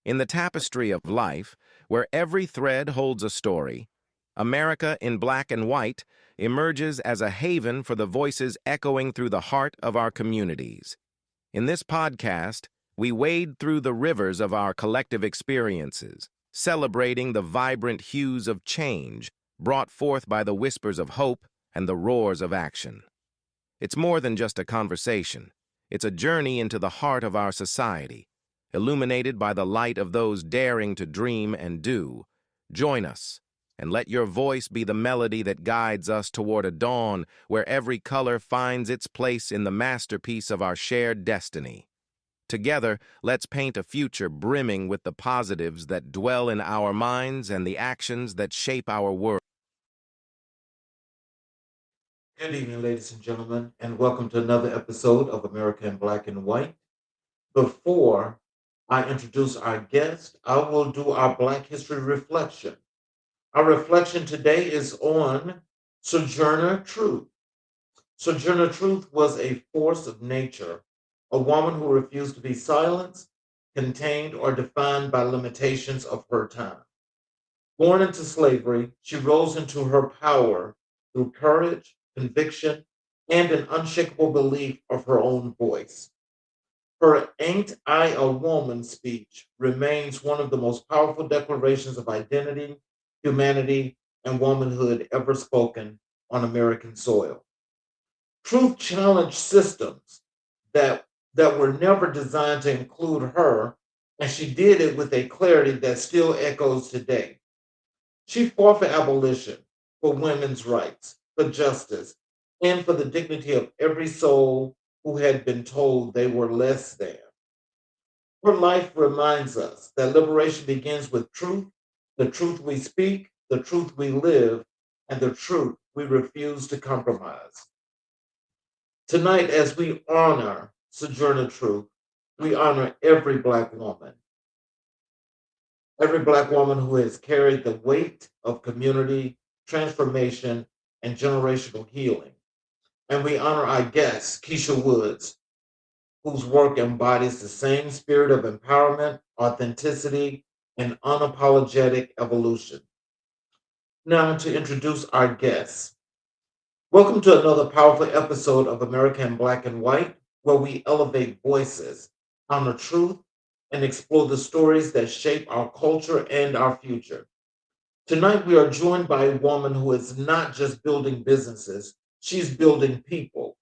In the tapestry of life, where every thread holds a story, America in Black and White emerges as a haven for the voices echoing through the heart of our communities. In this podcast, we wade through the rivers of our collective experiences, celebrating the vibrant hues of change brought forth by the whispers of hope and the roars of action. It's more than just a conversation. It's a journey into the heart of our society, illuminated by the light of those daring to dream and do. Join us, and let your voice be the melody that guides us toward a dawn where every color finds its place in the masterpiece of our shared destiny. Together, let's paint a future brimming with the positives that dwell in our minds and the actions that shape our world. Good evening, ladies and gentlemen, and welcome to another episode of America in Black and White. Before I introduce our guest, I will do our Black History reflection. Our reflection today is on Sojourner Truth. Sojourner Truth was a force of nature, a woman who refused to be silenced, contained, or defined by limitations of her time. Born into slavery, she rose into her power through courage, conviction, and an unshakable belief of her own voice. Her Ain't I a Woman speech remains one of the most powerful declarations of identity, humanity, and womanhood ever spoken on American soil. Truth challenged systems that, that were never designed to include her, and she did it with a clarity that still echoes today. She fought for abolition, for women's rights, for justice, and for the dignity of every soul who had been told they were less than. Her life reminds us that liberation begins with truth, the truth we speak, the truth we live, and the truth we refuse to compromise. Tonight, as we honor Sojourner Truth, we honor every Black woman who has carried the weight of community, transformation, and generational healing. And we honor our guest, Kisha Woods, whose work embodies the same spirit of empowerment, authenticity, and unapologetic evolution. Now, to introduce our guests. Welcome to another powerful episode of America in Black and White, where we elevate voices, honor truth, and explore the stories that shape our culture and our future. Tonight, we are joined by a woman who is not just building businesses, she's building people.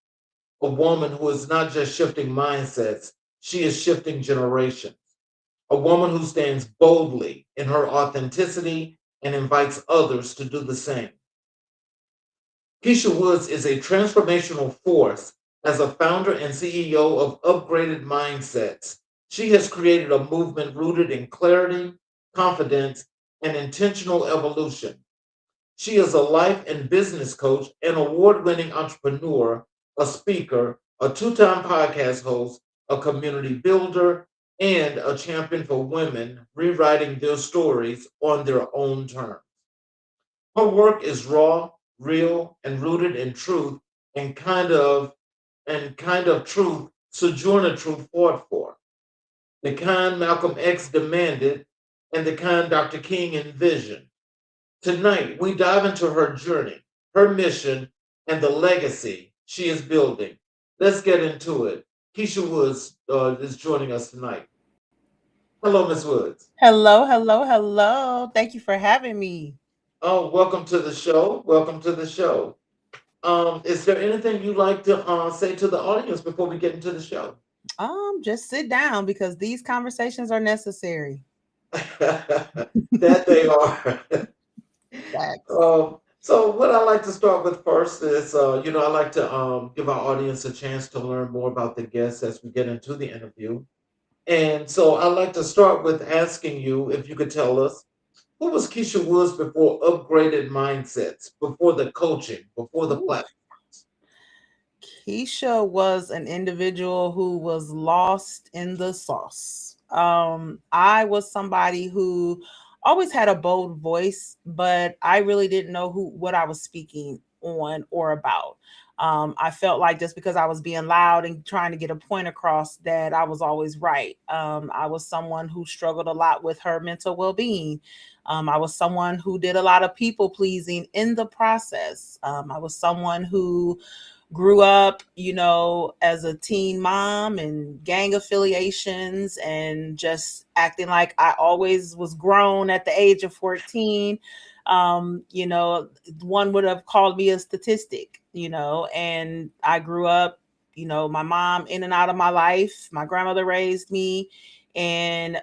A woman who is not just shifting mindsets, she is shifting generations. A woman who stands boldly in her authenticity and invites others to do the same. Keisha Woods is a transformational force as a founder and CEO of Upgraded Mindsets. She has created a movement rooted in clarity, confidence, and intentional evolution. She is a life and business coach, an award winning entrepreneur, a speaker, a two-time podcast host, a community builder, and a champion for women rewriting their stories on their own terms. Her work is raw, real, and rooted in truth and kind of truth Sojourner Truth fought for. The kind Malcolm X demanded and the kind Dr. King envisioned. Tonight, we dive into her journey, her mission, and the legacy she is building. Let's get into it. Keisha Woods is joining us tonight. Hello, Miss Woods. Hello, hello, hello. Thank you for having me. Oh, welcome to the show. Welcome to the show. Is there anything you'd like to say to the audience before we get into the show? Just sit down because these conversations are necessary. That they are. Facts. So what I like to start with first is, I like to give our audience a chance to learn more about the guests as we get into the interview. And so I'd like to start with asking you if you could tell us who was Keisha Woods before upgraded mindsets, before the coaching, before the Ooh. platforms. Keisha was an individual who was lost in the sauce. I was somebody who always had a bold voice, but I really didn't know what I was speaking on or about. I felt like just because I was being loud and trying to get a point across that I was always right. I was someone who struggled a lot with her mental well-being. I was someone who did a lot of people pleasing in the process. I was someone who grew up, as a teen mom and gang affiliations and just acting like I always was grown at the age of 14. One would have called me a statistic, and I grew up, my mom in and out of my life. My grandmother raised me, and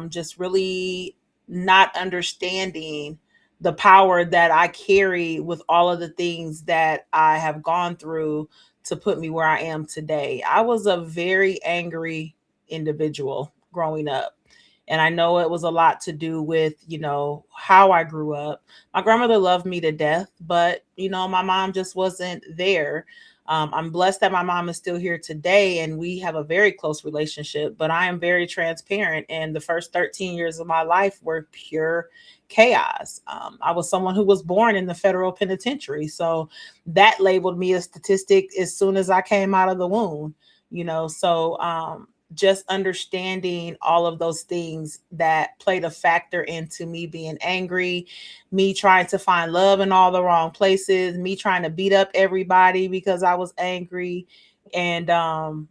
just really not understanding the power that I carry with all of the things that I have gone through to put me where I am today. I was a very angry individual growing up. And I know it was a lot to do with, how I grew up. My grandmother loved me to death, but, my mom just wasn't there. I'm blessed that my mom is still here today and we have a very close relationship, but I am very transparent. And the first 13 years of my life were pure chaos. I was someone who was born in the federal penitentiary. So that labeled me a statistic as soon as I came out of the womb, just understanding all of those things that played a factor into me being angry, me trying to find love in all the wrong places, me trying to beat up everybody because I was angry, and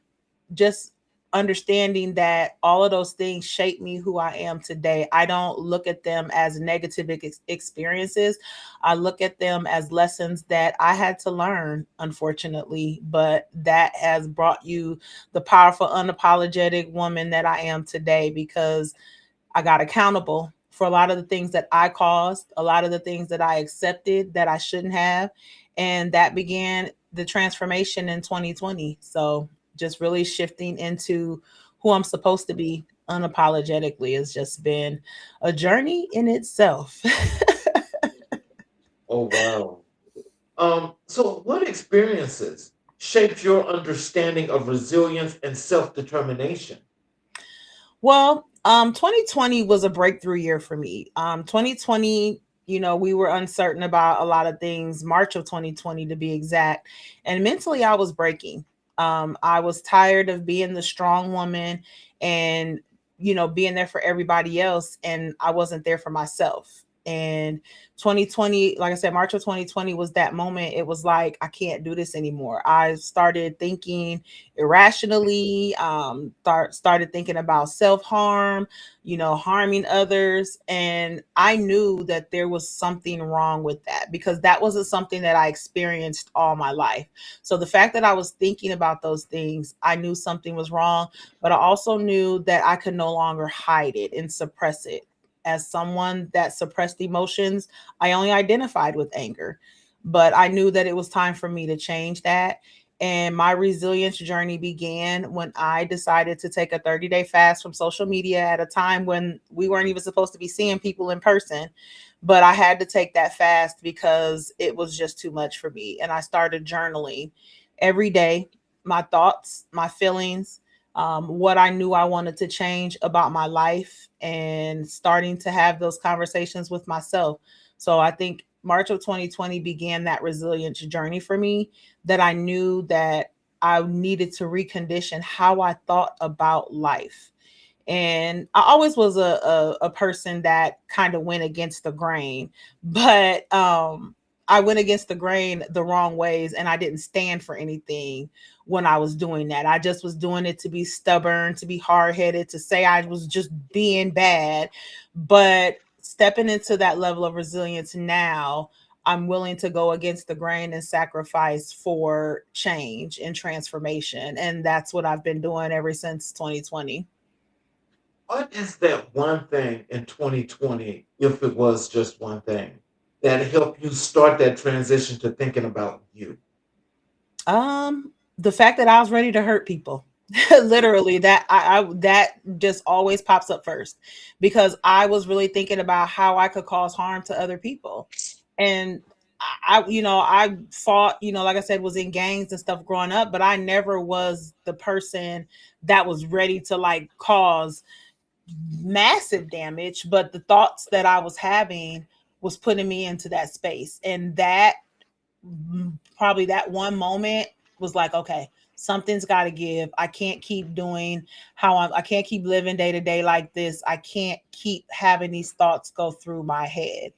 just understanding that all of those things shape me who I am today. I don't look at them as negative experiences. I look at them as lessons that I had to learn, unfortunately, but that has brought you the powerful, unapologetic woman that I am today, because I got accountable for a lot of the things that I caused, a lot of the things that I accepted that I shouldn't have. And that began the transformation in 2020. So just really shifting into who I'm supposed to be unapologetically has just been a journey in itself. Oh, wow. So what experiences shaped your understanding of resilience and self-determination? Well, 2020 was a breakthrough year for me. 2020, we were uncertain about a lot of things, March of 2020 to be exact. And mentally, I was breaking. I was tired of being the strong woman and, being there for everybody else. And I wasn't there for myself. And 2020, like I said, March of 2020 was that moment. It was like, I can't do this anymore. I started thinking irrationally, started thinking about self-harm, harming others. And I knew that there was something wrong with that because that wasn't something that I experienced all my life. So the fact that I was thinking about those things, I knew something was wrong, but I also knew that I could no longer hide it and suppress it. As someone that suppressed emotions, I only identified with anger, but I knew that it was time for me to change that. And my resilience journey began when I decided to take a 30-day fast from social media at a time when we weren't even supposed to be seeing people in person. But I had to take that fast because it was just too much for me. And I started journaling every day, my thoughts, my feelings, what I knew I wanted to change about my life, and starting to have those conversations with myself. So I think March of 2020 began that resilience journey for me, that I knew that I needed to recondition how I thought about life. And I always was a person that kind of went against the grain, but I went against the grain the wrong ways, and I didn't stand for anything when I was doing that. I just was doing it to be stubborn, to be hard-headed, to say I was just being bad. But stepping into that level of resilience now, I'm willing to go against the grain and sacrifice for change and transformation. And that's what I've been doing ever since 2020. What is that one thing in 2020, if it was just one thing, that helped you start that transition to thinking about you? The fact that I was ready to hurt people. Literally, that I that just always pops up first, because I was really thinking about how I could cause harm to other people. And I fought, like I said, was in gangs and stuff growing up, but I never was the person that was ready to like cause massive damage. But the thoughts that I was having was putting me into that space. And that probably that one moment was like, okay, something's got to give. I can't keep doing I can't keep living day to day like this. I can't keep having these thoughts go through my head.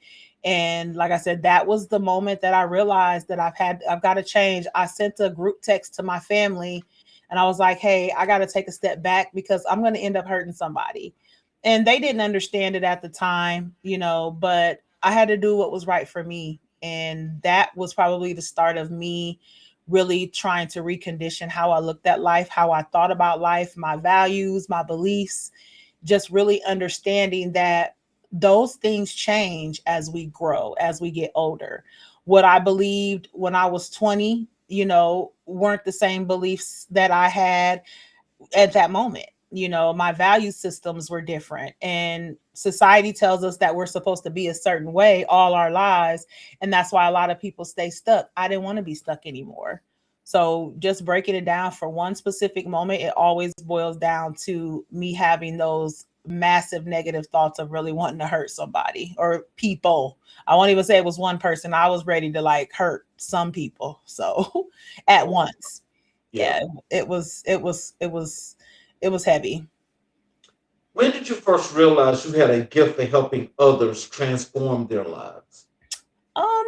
And like I said, that was the moment that I realized that I've got to change. I sent a group text to my family and I was like, hey, I got to take a step back because I'm going to end up hurting somebody. And they didn't understand it at the time, but I had to do what was right for me. And that was probably the start of me really trying to recondition how I looked at life, how I thought about life, my values, my beliefs, just really understanding that those things change as we grow, as we get older. What I believed when I was 20, weren't the same beliefs that I had at that moment. My value systems were different, and society tells us that we're supposed to be a certain way all our lives. And that's why a lot of people stay stuck. I didn't want to be stuck anymore. So just breaking it down for one specific moment, it always boils down to me having those massive negative thoughts of really wanting to hurt somebody or people. I won't even say it was one person. I was ready to like hurt some people. So at once. Yeah. Yeah, it was heavy. When did you first realize you had a gift for helping others transform their lives? Um,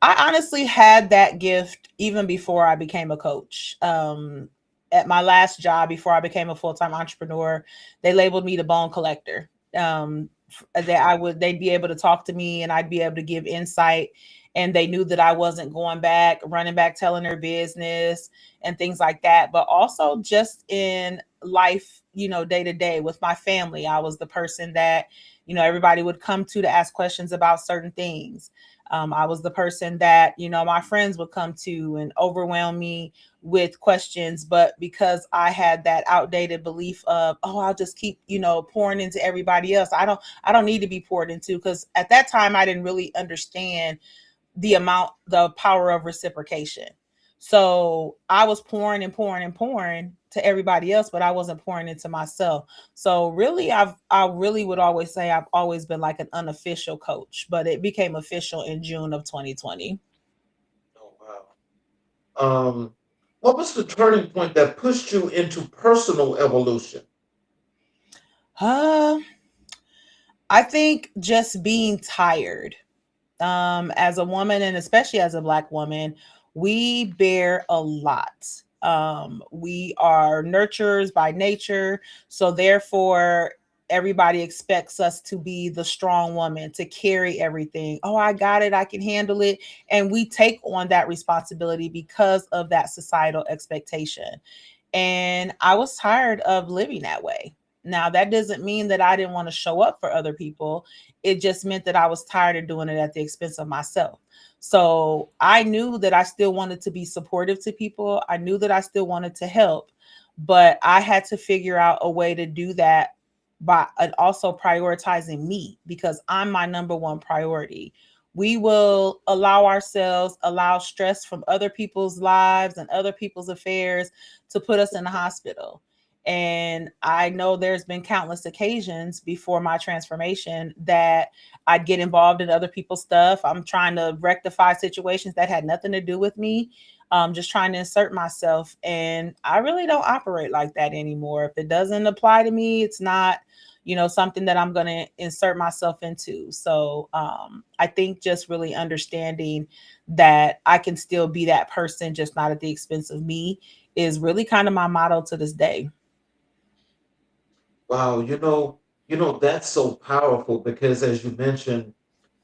I honestly had that gift even before I became a coach. At my last job, before I became a full-time entrepreneur, they labeled me the bone collector. They'd be able to talk to me and I'd be able to give insight. And they knew that I wasn't going back, running back, telling their business and things like that. But also just in life, day to day with my family, I was the person that, everybody would come to ask questions about certain things. I was the person that, my friends would come to and overwhelm me with questions. But because I had that outdated belief of, oh, I'll just keep, pouring into everybody else. I don't need to be poured into, because at that time I didn't really understand the power of reciprocation. So I was pouring and pouring and pouring to everybody else, but I wasn't pouring into myself. So really, I really would always say I've always been like an unofficial coach, but it became official in June of 2020. Oh, wow. What was the turning point that pushed you into personal evolution? Uh, I think just being tired. As a woman, and especially as a Black woman, we bear a lot. We are nurturers by nature. So, therefore, everybody expects us to be the strong woman, to carry everything. Oh, I got it. I can handle it. And we take on that responsibility because of that societal expectation. And I was tired of living that way. Now, that doesn't mean that I didn't want to show up for other people. It just meant that I was tired of doing it at the expense of myself. So I knew that I still wanted to be supportive to people. I knew that I still wanted to help, but I had to figure out a way to do that by also prioritizing me, because I'm my number one priority. We will allow stress from other people's lives and other people's affairs to put us in the hospital. And I know there's been countless occasions before my transformation that I'd get involved in other people's stuff. I'm trying to rectify situations that had nothing to do with me. Just trying to insert myself. And I really don't operate like that anymore. If it doesn't apply to me, it's not, something that I'm going to insert myself into. So I think just really understanding that I can still be that person, just not at the expense of me, is really kind of my motto to this day. Wow, that's so powerful because as you mentioned,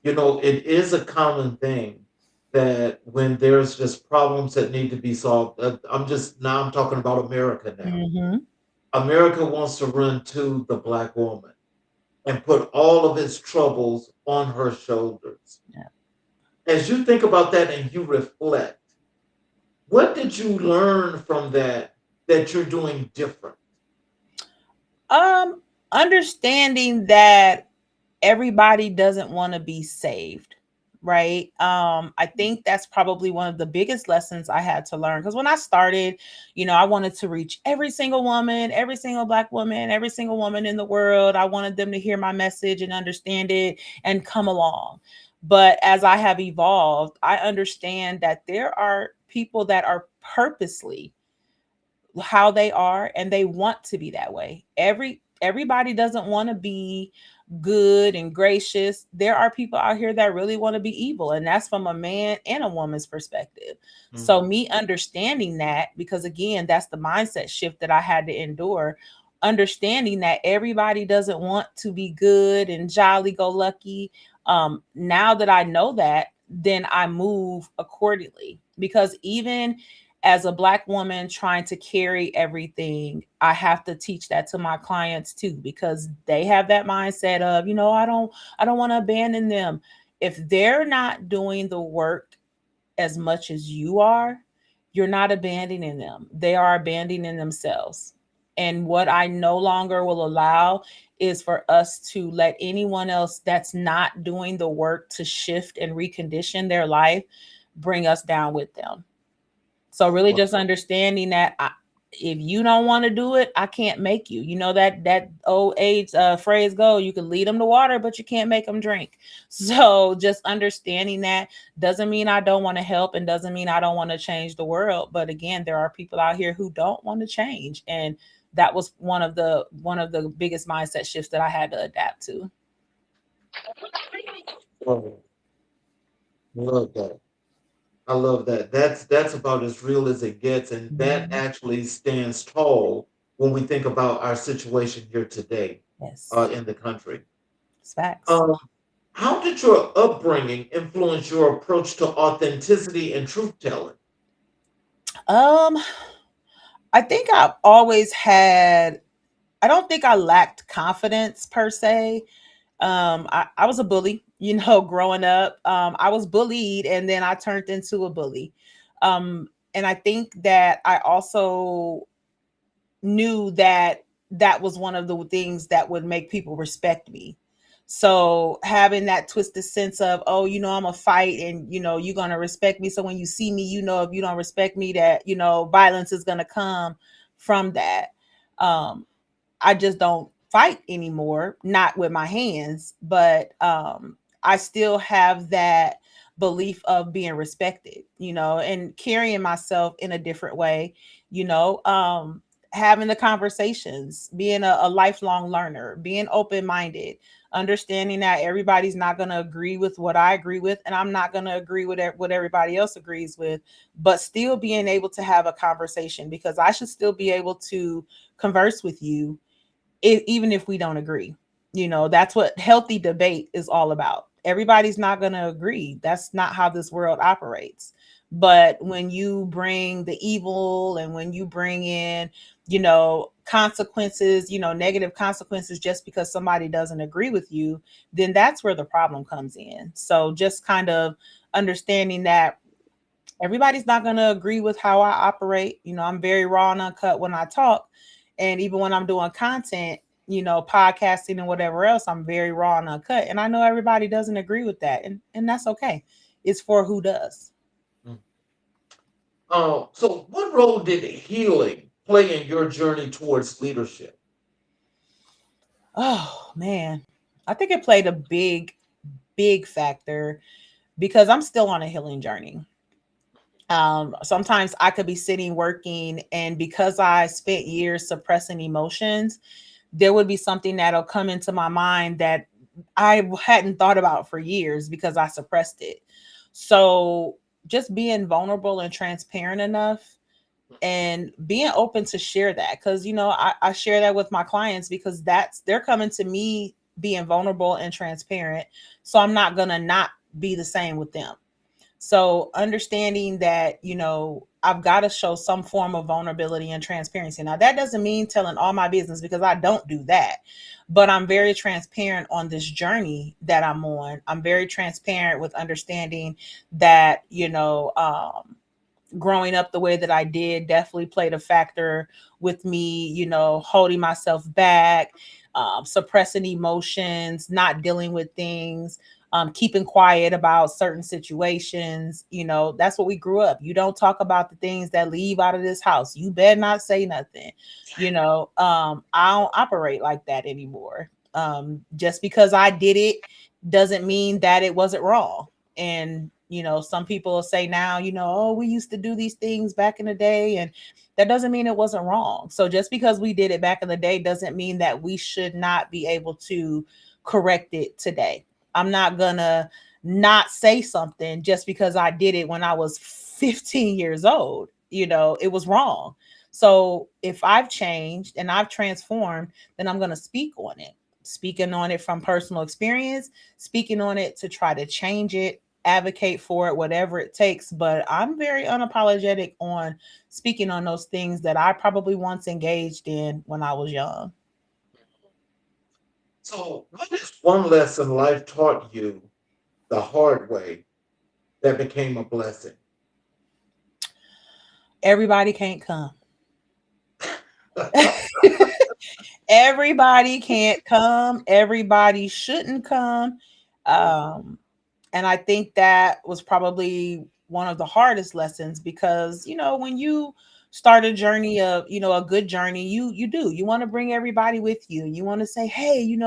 it is a common thing that when there's just problems that need to be solved, I'm talking about America now. Hmm. America wants to run to the Black woman and put all of its troubles on her shoulders. Yeah. As you think about that and you reflect, what did you learn from that you're doing different? Um, Understanding that everybody doesn't want to be saved, right? I think that's probably one of the biggest lessons I had to learn, because when I started, I wanted to reach every single woman, every single Black woman, every single woman in the world. I wanted them to hear my message and understand it and come along. But as I have evolved, I understand that there are people that are purposely how they are and they want to be that way. Everybody doesn't want to be good and gracious. There are people out here that really want to be evil, and that's from a man and a woman's perspective. So Mhm. me understanding that, because again, that's the mindset shift that I had to endure, understanding that everybody doesn't want to be good and jolly go lucky. Now that I know that, then I move accordingly, because even as a black woman trying to carry everything, I have to teach that to my clients too, because they have that mindset of, I don't want to abandon them. If they're not doing the work as much as you are, you're not abandoning them. They are abandoning themselves. And what I no longer will allow is for us to let anyone else that's not doing the work to shift and recondition their life bring us down with them. So really Well, just understanding that if you don't want to do it, I can't make you. You know that old age phrase go, you can lead them to water, but you can't make them drink. So just understanding that doesn't mean I don't want to help and doesn't mean I don't want to change the world. But again, there are people out here who don't want to change. And that was one of the biggest mindset shifts that I had to adapt to. well, love that. I love that. That's about as real as it gets, and that Mhm. actually stands tall when we think about our situation here today Yes. in the country. It's facts. Um, how did your upbringing influence your approach to authenticity and truth telling? Um, I think I've always had, I don't think I lacked confidence per se. I was a bully, growing up. I was bullied and then I turned into a bully. And I think that I also knew that that was one of the things that would make people respect me. So having that twisted sense of, oh, I'm a fight and, you're going to respect me. So when you see me, if you don't respect me, that, violence is going to come from that. Um, I just don't fight anymore, not with my hands, but I still have that belief of being respected, and carrying myself in a different way, you know, um, having the conversations, being a lifelong learner, being open minded, understanding that everybody's not going to agree with what I agree with, and I'm not going to agree with what everybody else agrees with, but still being able to have a conversation, because I should still be able to converse with you even if we don't agree. That's what healthy debate is all about. Everybody's not going to agree. That's not how this world operates. But when you bring the evil and when you bring in, consequences, negative consequences just because somebody doesn't agree with you, then that's where the problem comes in. So just kind of understanding that everybody's not going to agree with how I operate. I'm very raw and uncut when I talk. And even when I'm doing content, podcasting and whatever else, I'm very raw and uncut. And I know everybody doesn't agree with that. And that's okay. It's for who does. Mm. So what role did healing play in your journey towards leadership? Oh, man. I think it played a big, big factor because I'm still on a healing journey. Sometimes I could be sitting working, and because I spent years suppressing emotions, there would be something that'll come into my mind that I hadn't thought about for years because I suppressed it. So just being vulnerable and transparent enough and being open to share that, because I share that with my clients because they're coming to me being vulnerable and transparent. So I'm not gonna not be the same with them. So understanding that, I've got to show some form of vulnerability and transparency. Now, that doesn't mean telling all my business because I don't do that, but I'm very transparent on this journey that I'm on. I'm very transparent with understanding that, growing up the way that I did definitely played a factor with me, holding myself back, suppressing emotions, not dealing with things, keeping quiet about certain situations. That's what we grew up. You don't talk about the things that leave out of this house. You better not say nothing. I don't operate like that anymore. Just because I did it doesn't mean that it wasn't wrong. And, some people will say now, oh, we used to do these things back in the day, and that doesn't mean it wasn't wrong. So just because we did it back in the day doesn't mean that we should not be able to correct it today. I'm not gonna not say something just because I did it when I was 15 years old. It was wrong. So if I've changed and I've transformed, then I'm going to speak on it. Speaking on it from personal experience, speaking on it to try to change it, advocate for it, whatever it takes. But I'm very unapologetic on speaking on those things that I probably once engaged in when I was young. So, what is one lesson life taught you the hard way that became a blessing? Everybody can't come. Everybody can't come. Everybody shouldn't come. And I think that was probably one of the hardest lessons because, when you start a journey of, a good journey, you want to bring everybody with you. You want to say, hey,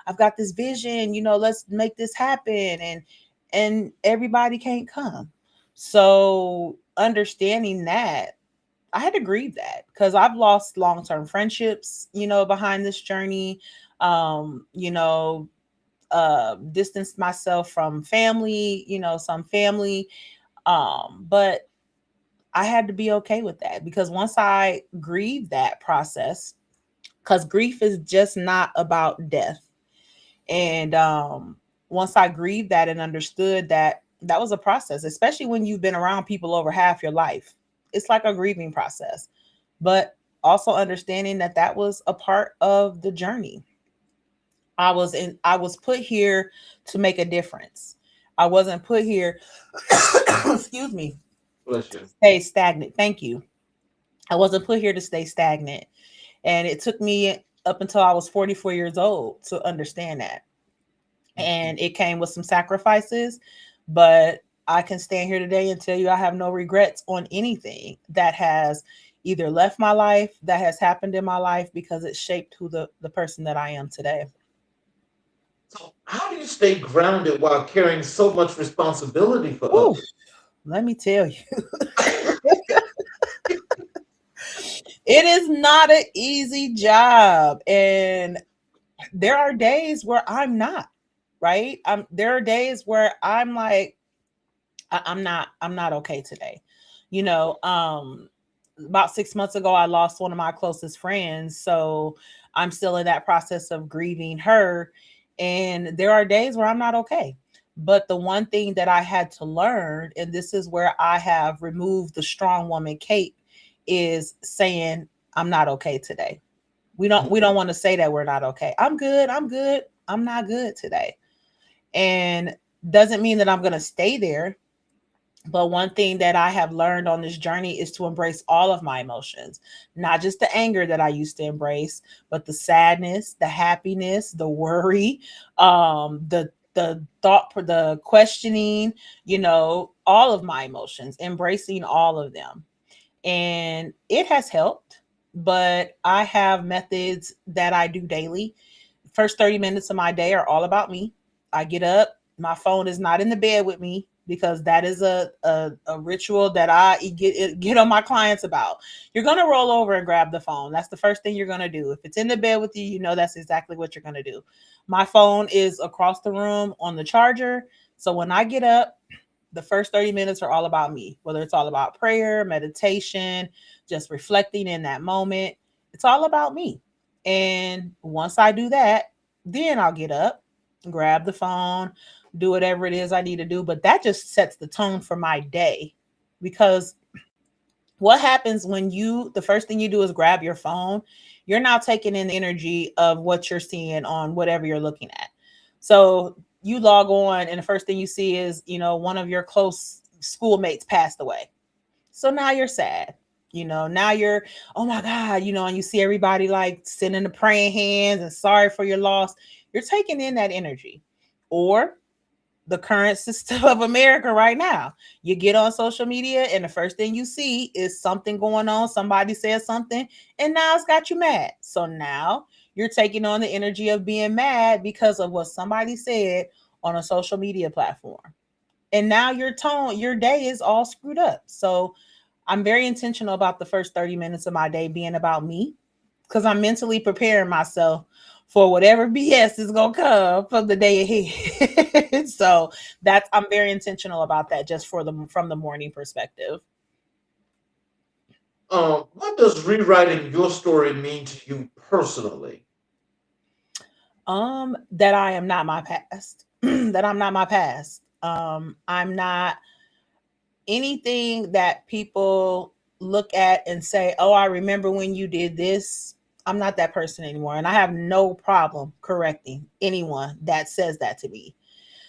I've got this vision, let's make this happen. And everybody can't come. So understanding that, I had to grieve that because I've lost long-term friendships, behind this journey. Um, you know, distanced myself from family, some family. But I had to be okay with that because once I grieved that process, because grief is just not about death. And once I grieved that and understood that that was a process, especially when you've been around people over half your life, it's like a grieving process. But also understanding that that was a part of the journey. I was put here to make a difference. I wasn't put here excuse me, Bless you. stay stagnant. Thank you. I wasn't put here to stay stagnant. And it took me up until I was 44 years old to understand that. And it came with some sacrifices, but I can stand here today and tell you I have no regrets on anything that has either left my life, that has happened in my life, because it shaped who the person that I am today. So, how do you stay grounded while carrying so much responsibility for Ooh, others? let me tell you, it is not an easy job. And there are days where I'm not, right? There are days where I'm like, I'm not okay today. You know, about 6 months ago, I lost one of my closest friends. So I'm still in that process of grieving her. And there are days where I'm not okay. But the one thing that I had to learn, and this is where I have removed the strong woman cape, is saying, I'm not okay today. We don't want to say that we're not okay. I'm good. I'm good. I'm not good today. And doesn't mean that I'm going to stay there, but one thing that I have learned on this journey is to embrace all of my emotions, not just the anger that I used to embrace, but the sadness, the happiness, the worry, the thought, the questioning, all of my emotions, embracing all of them. And it has helped, but I have methods that I do daily. First 30 minutes of my day are all about me. I get up, my phone is not in the bed with me because that is a ritual that I get on my clients about. You're going to roll over and grab the phone. That's the first thing you're going to do. If it's in the bed with you, that's exactly what you're going to do. My phone is across the room on the charger. So when I get up, the first 30 minutes are all about me, whether it's all about prayer, meditation, just reflecting in that moment. It's all about me. And once I do that, then I'll get up, grab the phone, do whatever it is I need to do. But that just sets the tone for my day. Because what happens when the first thing you do is grab your phone, you're now taking in the energy of what you're seeing on whatever you're looking at. So you log on and the first thing you see is, one of your close schoolmates passed away. So now you're sad. Now you're, oh my God, and you see everybody like sending the praying hands and sorry for your loss. You're taking in that energy. Or the current system of America right now. You get on social media and the first thing you see is something going on. Somebody says something and now it's got you mad. So now you're taking on the energy of being mad because of what somebody said on a social media platform. And now your day is all screwed up. So I'm very intentional about the first 30 minutes of my day being about me, because I'm mentally preparing myself for whatever BS is gonna come from the day ahead. So that's I'm very intentional about that, just for the from the morning perspective. What does rewriting your story mean to you personally? That I am not my past. That I'm not my past. I'm not anything that people look at and say, "Oh, I remember when you did this." I'm not that person anymore, and I have no problem correcting anyone that says that to me.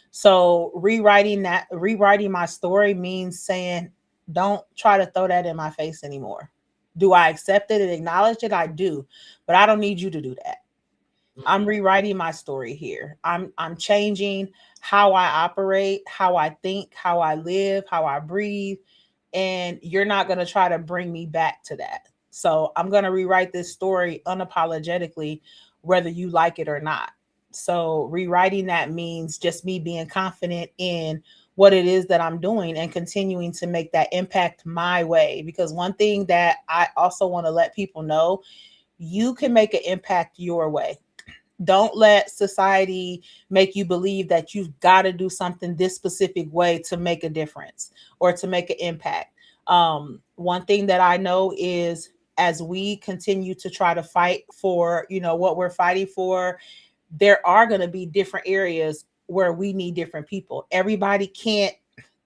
So rewriting my story means saying, "Don't try to throw that in my face anymore." Do I accept it and acknowledge it? I do, but I don't need you to do that. I'm Mhm. rewriting my story here. I'm changing how I operate, how I think, how I live, how I breathe, and you're not going to try to bring me back to that. So I'm going to rewrite this story unapologetically, whether you like it or not. So rewriting that means just me being confident in what it is that I'm doing and continuing to make that impact my way. Because one thing that I also want to let people know, you can make an impact your way. Don't let society make you believe that you've got to do something this specific way to make a difference or to make an impact. One thing that I know is, as we continue to try to fight for, what we're fighting for, there are going to be different areas where we need different people. Everybody can't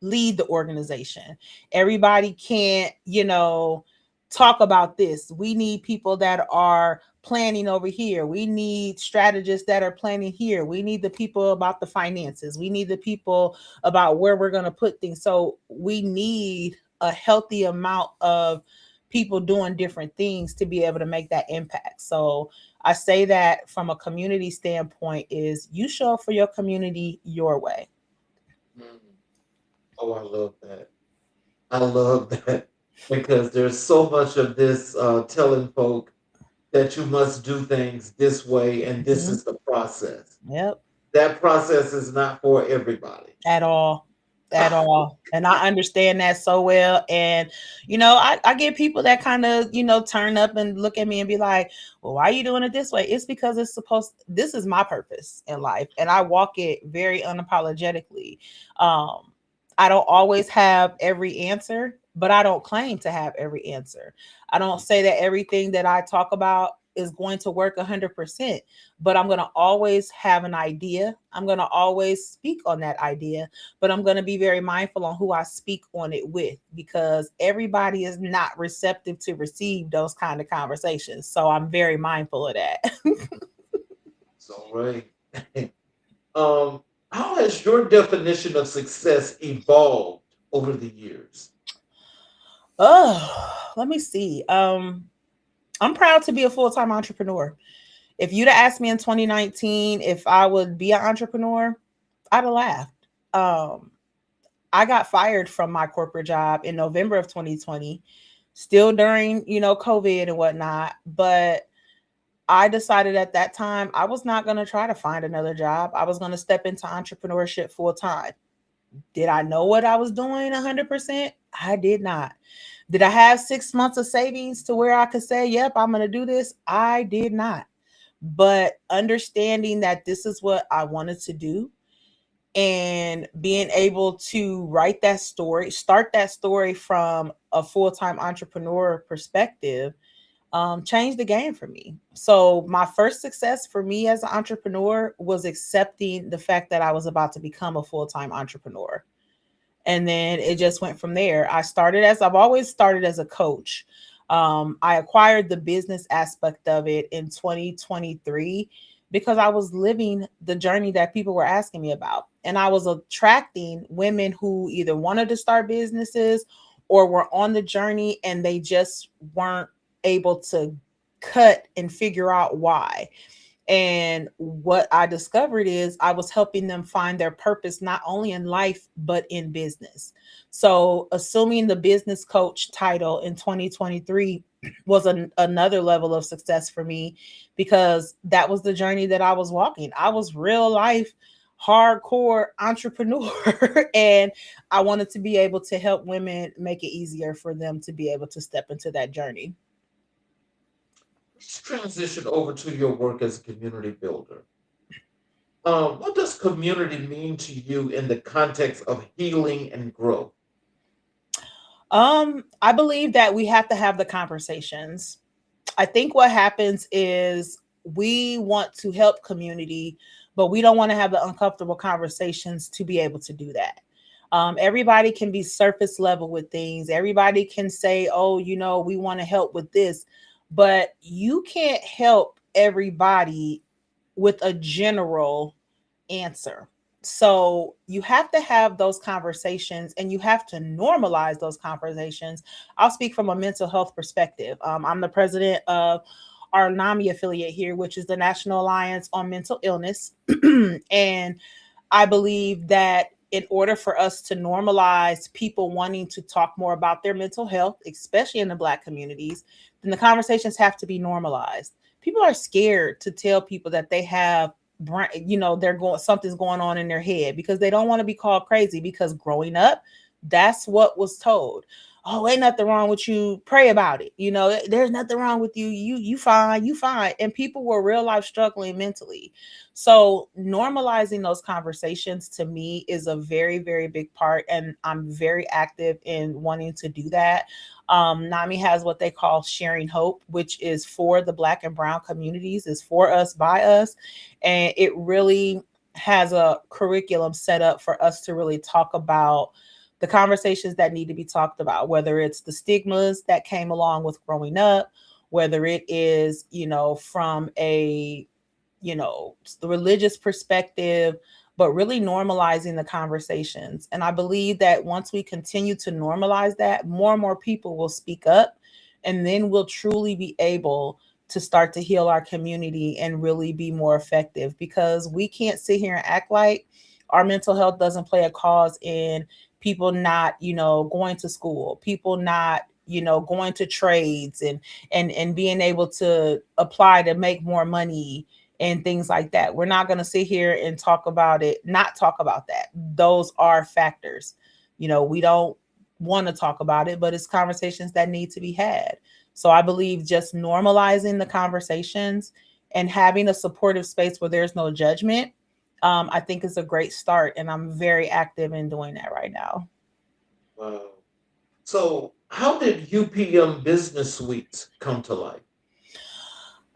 lead the organization. Everybody can't, talk about this. We need people that are planning over here. We need strategists that are planning here. We need the people about the finances. We need the people about where we're going to put things. So we need a healthy amount of people doing different things to be able to make that impact. So I say that from a community standpoint is you show up for your community your way. Mhm. Oh, I love that. I love that because there's so much of this telling folk that you must do things this way and this Mhm. is the process. Yep. That process is not for everybody. At all. At all. And I understand that so well. And, I get people that kind of, turn up and look at me and be like, well, why are you doing it this way? It's because this is my purpose in life. And I walk it very unapologetically. Um, I don't always have every answer, but I don't claim to have every answer. I don't say that everything that I talk about is going to work 100%, but I'm going to always have an idea. I'm going to always speak on that idea, but I'm going to be very mindful on who I speak on it with, because everybody is not receptive to receive those kind of conversations. So I'm very mindful of that. It's all right. um, how has your definition of success evolved over the years? Oh, let me see. I'm proud to be a full-time entrepreneur. If you'd have asked me in 2019 if I would be an entrepreneur, I'd have laughed. I got fired from my corporate job in November of 2020, still during, COVID and whatnot. But I decided at that time I was not going to try to find another job. I was going to step into entrepreneurship full time. Did I know what I was doing 100%? I did not. Did I have 6 months of savings to where I could say, yep, I'm going to do this? I did not. But understanding that this is what I wanted to do, and being able to write that story, start that story from a full-time entrepreneur perspective, changed the game for me. So my first success for me as an entrepreneur was accepting the fact that I was about to become a full-time entrepreneur. And then it just went from there. I've always started as a coach. I acquired the business aspect of it in 2023 because I was living the journey that people were asking me about. And I was attracting women who either wanted to start businesses or were on the journey and they just weren't able to cut and figure out why. And what I discovered is I was helping them find their purpose, not only in life, but in business. So, assuming the business coach title in 2023 was another level of success for me, because that was the journey that I was walking. I was real life hardcore entrepreneur and I wanted to be able to help women, make it easier for them to be able to step into that journey. Let's transition over to your work as a community builder. What does community mean to you in the context of healing and growth? I believe that we have to have the conversations. I think what happens is we want to help community, but we don't want to have the uncomfortable conversations to be able to do that. Everybody can be surface level with things. Everybody can say, oh, we want to help with this, but you can't help everybody with a general answer. So you have to have those conversations and you have to normalize those conversations. I'll speak from a mental health perspective. I'm the president of our NAMI affiliate here, which is the National Alliance on Mental Illness. And I believe that in order for us to normalize people wanting to talk more about their mental health, especially in the Black communities, then the conversations have to be normalized. People are scared to tell people that they have they're going something's going on in their head because they don't want to be called crazy, because growing up, that's what was told. Oh, ain't nothing wrong with you, pray about it, there's nothing wrong with you, you fine, you fine. And people were real life struggling mentally. So normalizing those conversations to me is a very, very big part, and I'm very active in wanting to do that. NAMI has what they call Sharing Hope, which is for the Black and Brown communities, is for us, by us. And it really has a curriculum set up for us to really talk about the conversations that need to be talked about, whether it's the stigmas that came along with growing up, whether it is, from a, the religious perspective, but really normalizing the conversations. And I believe that once we continue to normalize that, more and more people will speak up, and then we'll truly be able to start to heal our community and really be more effective, because we can't sit here and act like our mental health doesn't play a cause in people not, going to school, people not, going to trades and being able to apply to make more money and things like that. We're not going to sit here and not talk about that. Those are factors. We don't want to talk about it, but it's conversations that need to be had. So I believe just normalizing the conversations and having a supportive space where there's no judgment, I think is a great start. And I'm very active in doing that right now. Wow. So, how did UPM Business Suites come to life?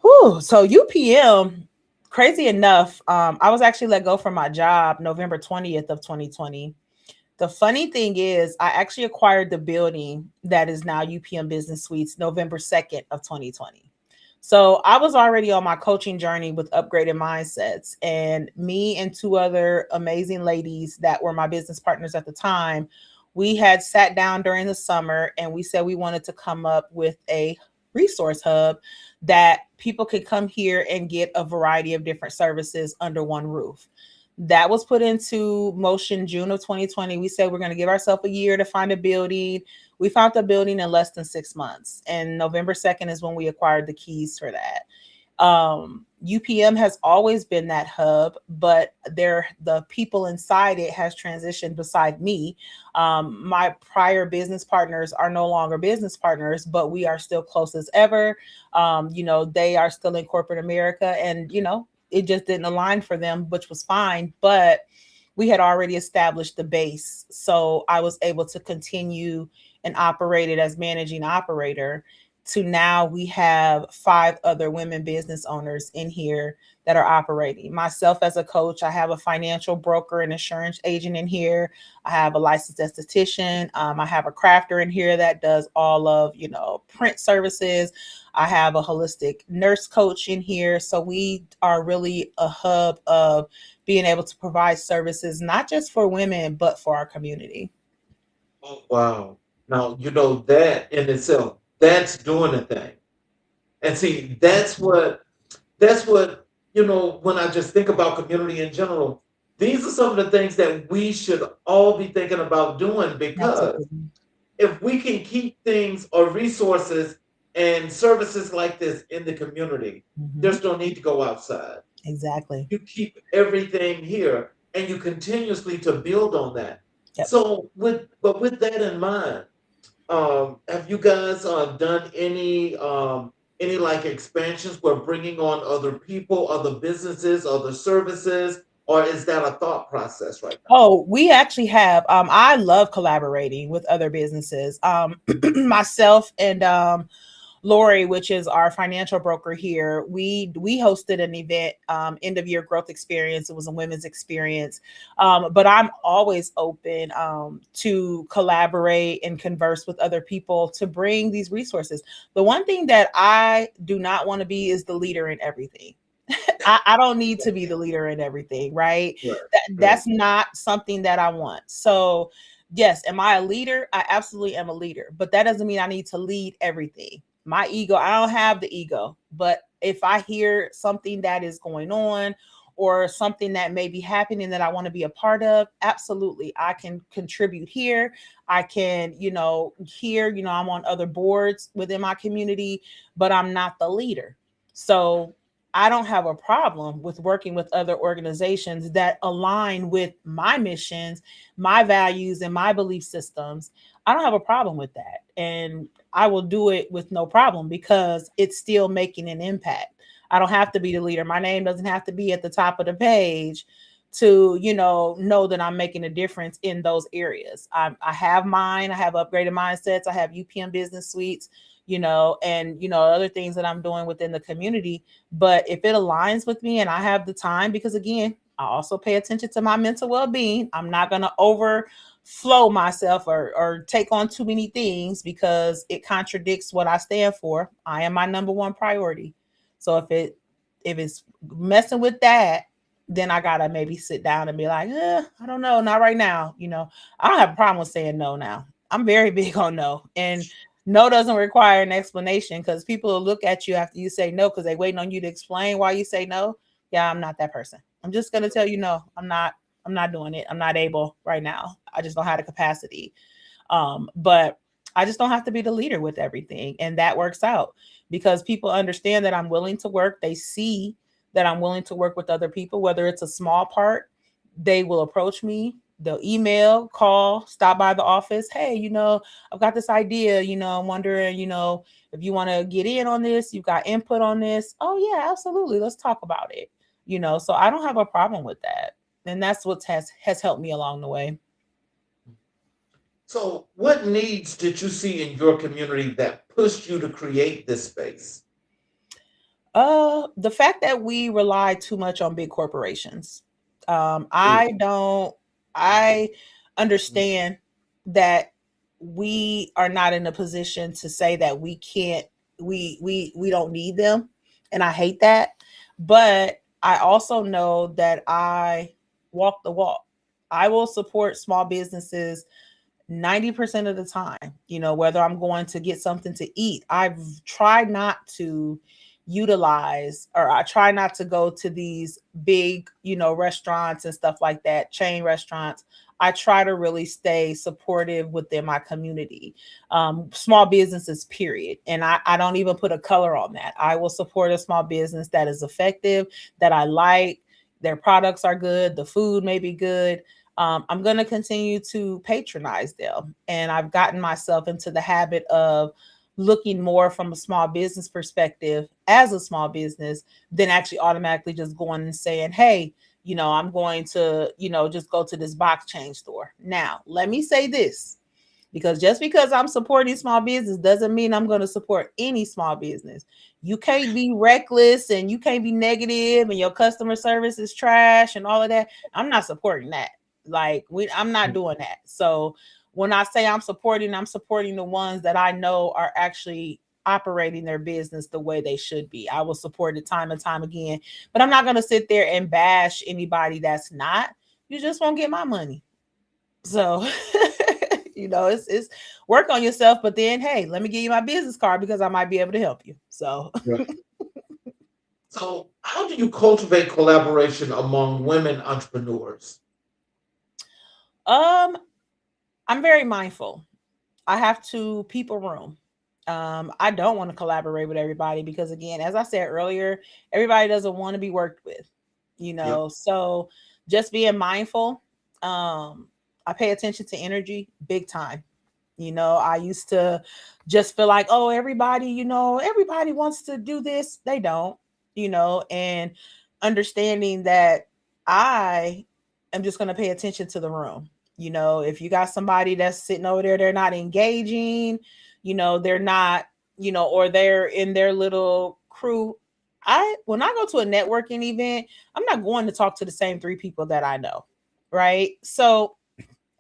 Whew, so UPM, crazy enough, I was actually let go from my job November 20th of 2020. The funny thing is, I actually acquired the building that is now UPM Business Suites November 2nd of 2020. So I was already on my coaching journey with upgraded mindsets, and me and two other amazing ladies that were my business partners at the time, we had sat down during the summer and we said we wanted to come up with a resource hub that people could come here and get a variety of different services under one roof. That was put into motion June of 2020. We said we're going to give ourselves a year to find a building. We found the building in less than 6 months. And November 2nd is when we acquired the keys for that. UPM has always been that hub, but the people inside it has transitioned beside me. My prior business partners are no longer business partners, but we are still close as ever. They are still in corporate America, and, it just didn't align for them, which was fine, but we had already established the base. So I was able to continue and operate it as managing operator. To now we have 5 other women business owners in here that are operating. Myself as a coach, I have a financial broker and insurance agent in here. I have a licensed esthetician. I have a crafter in here that does all of, print services. I have a holistic nurse coach in here. So we are really a hub of being able to provide services, not just for women, but for our community. Oh, wow. Now, that in itself, that's doing a thing. And see, that's what, when I just think about community in general, these are some of the things that we should all be thinking about doing, because Absolutely. if we can keep things or resources and services like this in the community, Mhm. there's no need to go outside. Exactly. You keep everything here. and you continuously to build on that. Yep. So with that in mind, have you guys done any like expansions where bringing on other people, other businesses, other services, or is that a thought process right now? Oh, we actually have. I love collaborating with other businesses. Myself and Lori, which is our financial broker here, we hosted an event, end of year growth experience. It was a women's experience, but I'm always open to collaborate and converse with other people to bring these resources. The one thing that I do not want to be is the leader in everything. I don't need to be the leader in everything, right? Right, right. That's not something that I want. So, yes, am I a leader? I absolutely am a leader, but that doesn't mean I need to lead everything. My ego, I don't have the ego, but if I hear something that is going on or something that may be happening that I want to be a part of, absolutely, I can contribute here. I can, here, I'm on other boards within my community, but I'm not the leader. So I don't have a problem with working with other organizations that align with my missions, my values, and my belief systems. I don't have a problem with that. And I will do it with no problem because it's still making an impact. I don't have to be the leader. My name doesn't have to be at the top of the page to, know that I'm making a difference in those areas. I have mine. I have upgraded mindsets. I have UPM business suites, and, other things that I'm doing within the community. But if it aligns with me and I have the time, because again, I also pay attention to my mental well-being. I'm not going to overflow myself or take on too many things because it contradicts what I stand for. I am my number one priority. So if it's messing with that, then I gotta maybe sit down and be like, I don't know, not right now. I don't have a problem with saying no now. I'm very big on no. And no doesn't require an explanation because people will look at you after you say no because they're waiting on you to explain why you say no. Yeah, I'm not that person. I'm just gonna tell you no. I'm not doing it. I'm not able right now. I just don't have the capacity. But I just don't have to be the leader with everything. And that works out because people understand that I'm willing to work. They see that I'm willing to work with other people, whether it's a small part, they will approach me. They'll email, call, stop by the office. Hey, I've got this idea. I'm wondering, if you want to get in on this, you've got input on this. Oh, yeah, absolutely. Let's talk about it. So I don't have a problem with that. And that's what has helped me along the way. So, what needs did you see in your community that pushed you to create this space? The fact that we rely too much on big corporations. Mm, I understand that we are not in a position to say that we can't, we don't need them. And I hate that. But I also know that I walk the walk. I will support small businesses 90% of the time, whether I'm going to get something to eat. I've tried not to utilize or I try not to go to these big, restaurants and stuff like that, chain restaurants. I try to really stay supportive within my community, small businesses, period. And I don't even put a color on that. I will support a small business that is effective, that I like. Their products are good. The food may be good. I'm going to continue to patronize them. And I've gotten myself into the habit of looking more from a small business perspective as a small business than actually automatically just going and saying, hey, I'm going to, just go to this box change store. Now, let me say this, because just because I'm supporting small business doesn't mean I'm going to support any small business. You can't be reckless and you can't be negative and your customer service is trash and all of that. I'm not supporting that. Like I'm not doing that. So when I say I'm supporting the ones that I know are actually operating their business the way they should be. I will support it time and time again, but I'm not going to sit there and bash anybody that's not. You just won't get my money. So, it's work on yourself, but then, hey, let me give you my business card because I might be able to help you. So, right. So, how do you cultivate collaboration among women entrepreneurs? um, I'm very mindful. I have to people room. I don't want to collaborate with everybody because, again, as I said earlier, everybody doesn't want to be worked with, Yep. So just being mindful. I pay attention to energy big time. I used to just feel like, oh, everybody, everybody wants to do this. They don't, and understanding that I am just going to pay attention to the room. If you got somebody that's sitting over there, they're not engaging, they're not, or they're in their little crew. When I go to a networking event, I'm not going to talk to the same three people that I know. Right. So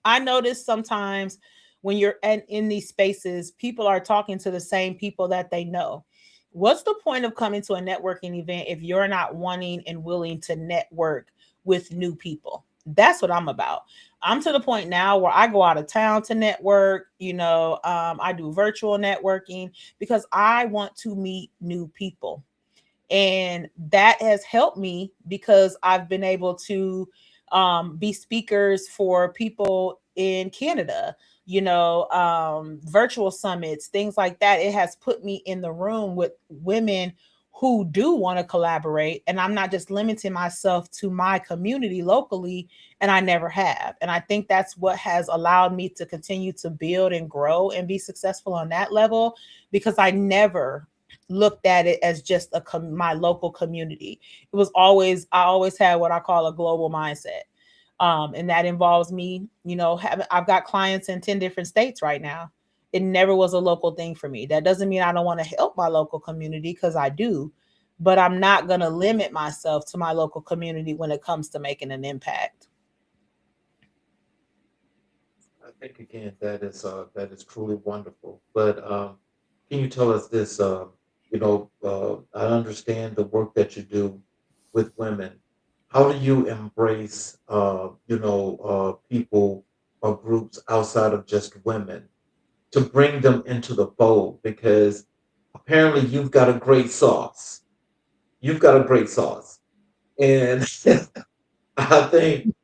I notice sometimes when you're in these spaces, people are talking to the same people that they know. What's the point of coming to a networking event if you're not wanting and willing to network with new people? That's what I'm about. I'm to the point now where I go out of town to network. I do virtual networking because I want to meet new people. And that has helped me because I've been able to be speakers for people in Canada, virtual summits, things like that. It has put me in the room with women who do want to collaborate. And I'm not just limiting myself to my community locally, and I never have. And I think that's what has allowed me to continue to build and grow and be successful on that level, because I never looked at it as just my local community. I always had what I call a global mindset. And that involves me, I've got clients in 10 different states right now. It never was a local thing for me. That doesn't mean I don't want to help my local community, because I do, but I'm not going to limit myself to my local community when it comes to making an impact. I think again that is truly wonderful. But can you tell us this? I understand the work that you do with women. How do you embrace, people or groups outside of just women to bring them into the fold? Because apparently you've got a great sauce. You've got a great sauce, and I think,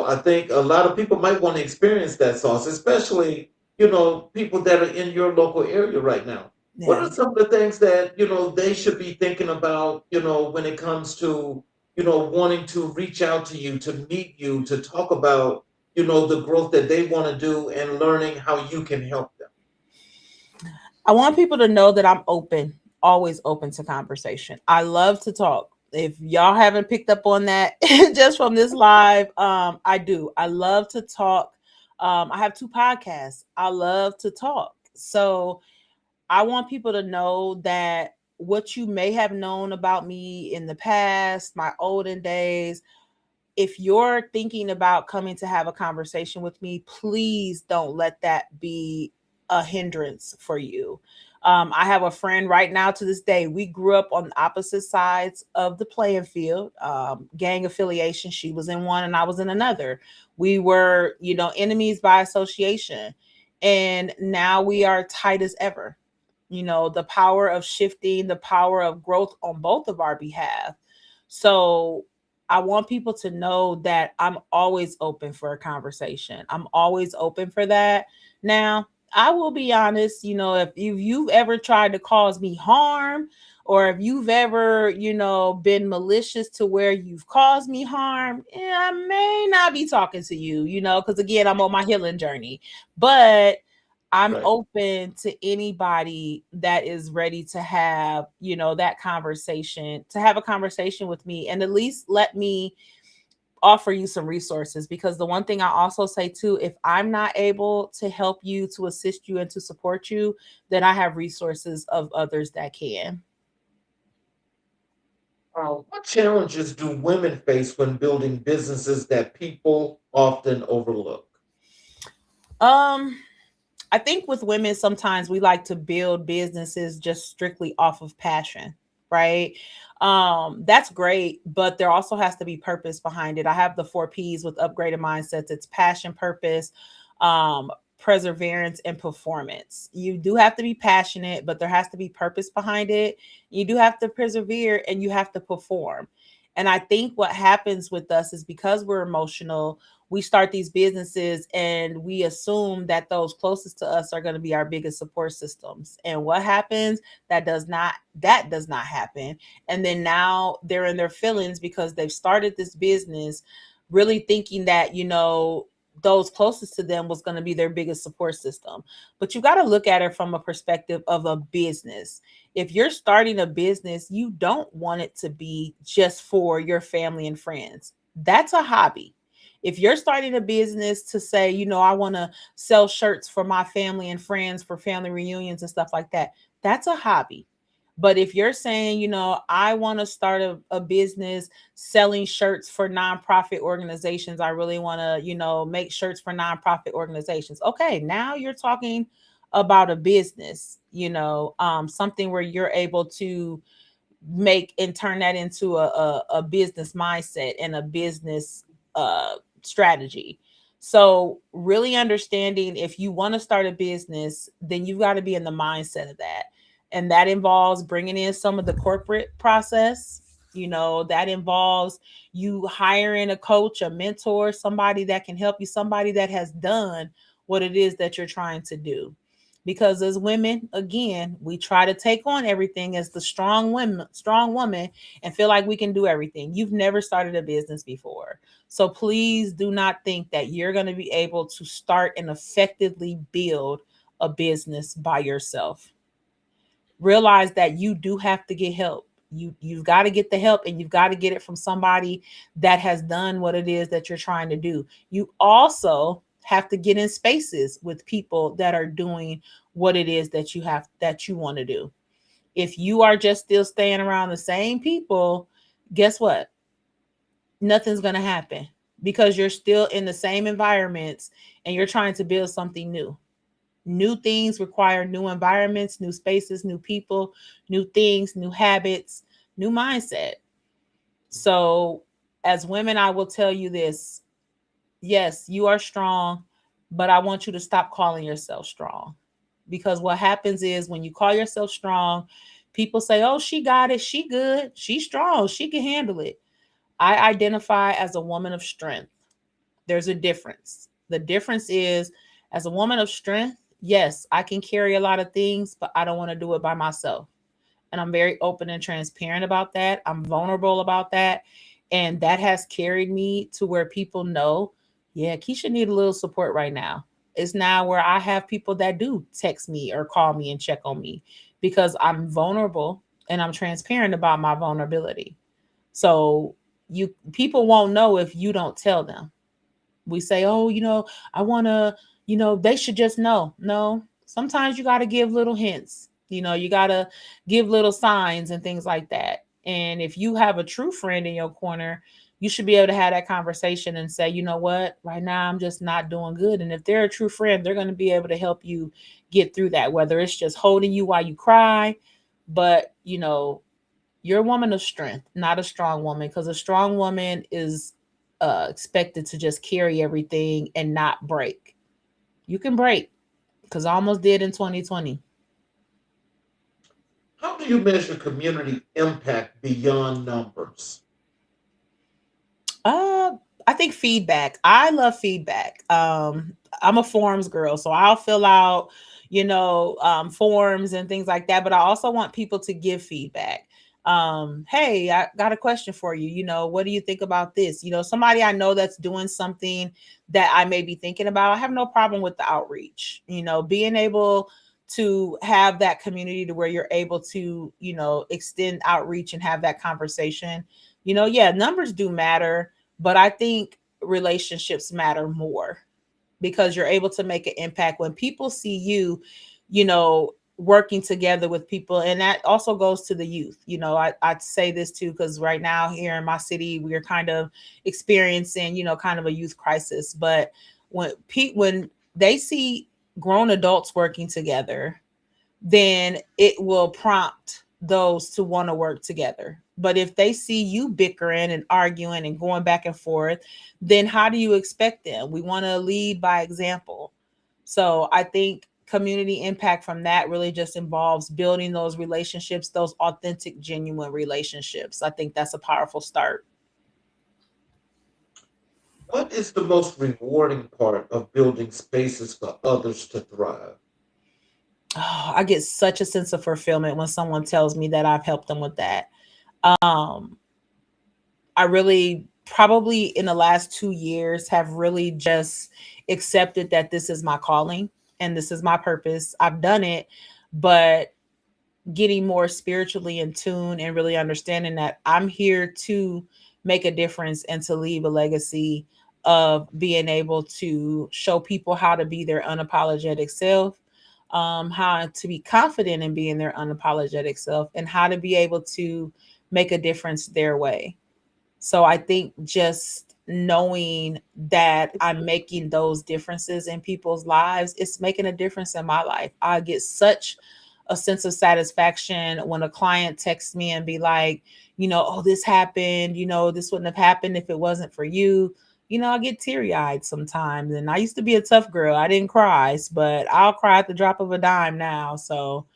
I think a lot of people might want to experience that sauce, especially, people that are in your local area right now. What Yeah. are some of the things that, they should be thinking about, when it comes to, wanting to reach out to you, to meet you, to talk about, the growth that they want to do and learning how you can help them? I want people to know that I'm open, always open to conversation. I love to talk. If y'all haven't picked up on that just from this live, I do. I love to talk. I have 2 podcasts. I love to talk. So I want people to know that what you may have known about me in the past, my olden days, if you're thinking about coming to have a conversation with me, please don't let that be a hindrance for you. I have a friend right now to this day. We grew up on opposite sides of the playing field, gang affiliation. She was in one and I was in another. We were, enemies by association. And now we are tight as ever. The power of shifting, the power of growth on both of our behalf. So I want people to know that I'm always open for a conversation. I'm always open for that. Now, I will be honest, if you've ever tried to cause me harm, or if you've ever, been malicious to where you've caused me harm, I may not be talking to you, because again, I'm on my healing journey. But I'm Right. open to anybody that is ready to have, that conversation, to have a conversation with me, and at least let me offer you some resources. Because the one thing I also say too, if I'm not able to help you, to assist you, and to support you, then I have resources of others that can. What challenges do women face when building businesses that people often overlook? Um, I think with women, sometimes we like to build businesses just strictly off of passion, right? That's great, but there also has to be purpose behind it. I have the 4 P's with upgraded mindsets. It's passion, purpose, perseverance, and performance. You do have to be passionate, but there has to be purpose behind it. You do have to persevere and you have to perform. And I think what happens with us is because we're emotional, we start these businesses and we assume that those closest to us are going to be our biggest support systems. And what happens? That does not happen. And then now they're in their feelings because they've started this business really thinking that, those closest to them was going to be their biggest support system. But you got to look at it from a perspective of a business. If you're starting a business, you don't want it to be just for your family and friends. That's a hobby. If you're starting a business to say, I want to sell shirts for my family and friends for family reunions and stuff like that, that's a hobby. But if you're saying, I want to start a business selling shirts for nonprofit organizations, I really want to, make shirts for nonprofit organizations. Okay, now you're talking about a business, something where you're able to make and turn that into a business mindset and a business strategy. So really understanding, if you want to start a business, then you've got to be in the mindset of that. And that involves bringing in some of the corporate process. That involves you hiring a coach, a mentor, somebody that can help you, somebody that has done what it is that you're trying to do. Because as women, again, we try to take on everything as the strong woman, and feel like we can do everything. You've never started a business before. So please do not think that you're going to be able to start and effectively build a business by yourself. Realize that you do have to get help. You've got to get the help, and you've got to get it from somebody that has done what it is that you're trying to do. You also have to get in spaces with people that are doing what it is that you want to do. If you are just still staying around the same people, guess what? Nothing's going to happen, because you're still in the same environments and you're trying to build something new. New things require new environments, new spaces, new people, new things, new habits, new mindset. So, as women, I will tell you this: yes, you are strong, but I want you to stop calling yourself strong. Because what happens is, when you call yourself strong, people say, oh, she got it. She good. She's strong. She can handle it. I identify as a woman of strength. There's a difference. The difference is, as a woman of strength, yes, I can carry a lot of things, but I don't want to do it by myself. And I'm very open and transparent about that. I'm vulnerable about that. And that has carried me to where people know, yeah, Keisha need a little support right now. It's now where I have people that do text me or call me and check on me, because I'm vulnerable and I'm transparent about my vulnerability. So you people won't know if you don't tell them. We say, oh, I want to, they should just know. No, sometimes you got to give little hints. You got to give little signs and things like that. And if you have a true friend in your corner, you should be able to have that conversation and say, you know what, right now I'm just not doing good. And if they're a true friend, they're going to be able to help you get through that, whether it's just holding you while you cry. But, you're a woman of strength, not a strong woman, because a strong woman is expected to just carry everything and not break. You can break, because I almost did in 2020. How do you measure community impact beyond numbers? Uh, I think feedback. I love feedback. I'm a forms girl, so I'll fill out, forms and things like that. But I also want people to give feedback. Hey, I got a question for you. What do you think about this? Somebody I know that's doing something that I may be thinking about. I have no problem with the outreach. Being able to have that community to where you're able to, extend outreach and have that conversation. Yeah, numbers do matter, but I think relationships matter more, because you're able to make an impact when people see you, working together with people. And that also goes to the youth. I'd say this too, because right now here in my city, we're kind of experiencing, kind of a youth crisis. But when they see grown adults working together, then it will prompt those to want to work together. But if they see you bickering and arguing and going back and forth, then how do you expect them? We want to lead by example. So I think community impact from that really just involves building those relationships, those authentic, genuine relationships. I think that's a powerful start. What is the most rewarding part of building spaces for others to thrive? Oh, I get such a sense of fulfillment when someone tells me that I've helped them with that. Um, I really probably in the last 2 years have really just accepted that this is my calling and this is my purpose. I've done it, but getting more spiritually in tune and really understanding that I'm here to make a difference and to leave a legacy of being able to show people how to be their unapologetic self, how to be confident in being their unapologetic self, and how to be able to make a difference their way. So I think just knowing that I'm making those differences in people's lives, it's making a difference in my life. I get such a sense of satisfaction when a client texts me and be like, oh, this happened, this wouldn't have happened if it wasn't for you. I get teary eyed sometimes. And I used to be a tough girl. I didn't cry, but I'll cry at the drop of a dime now. So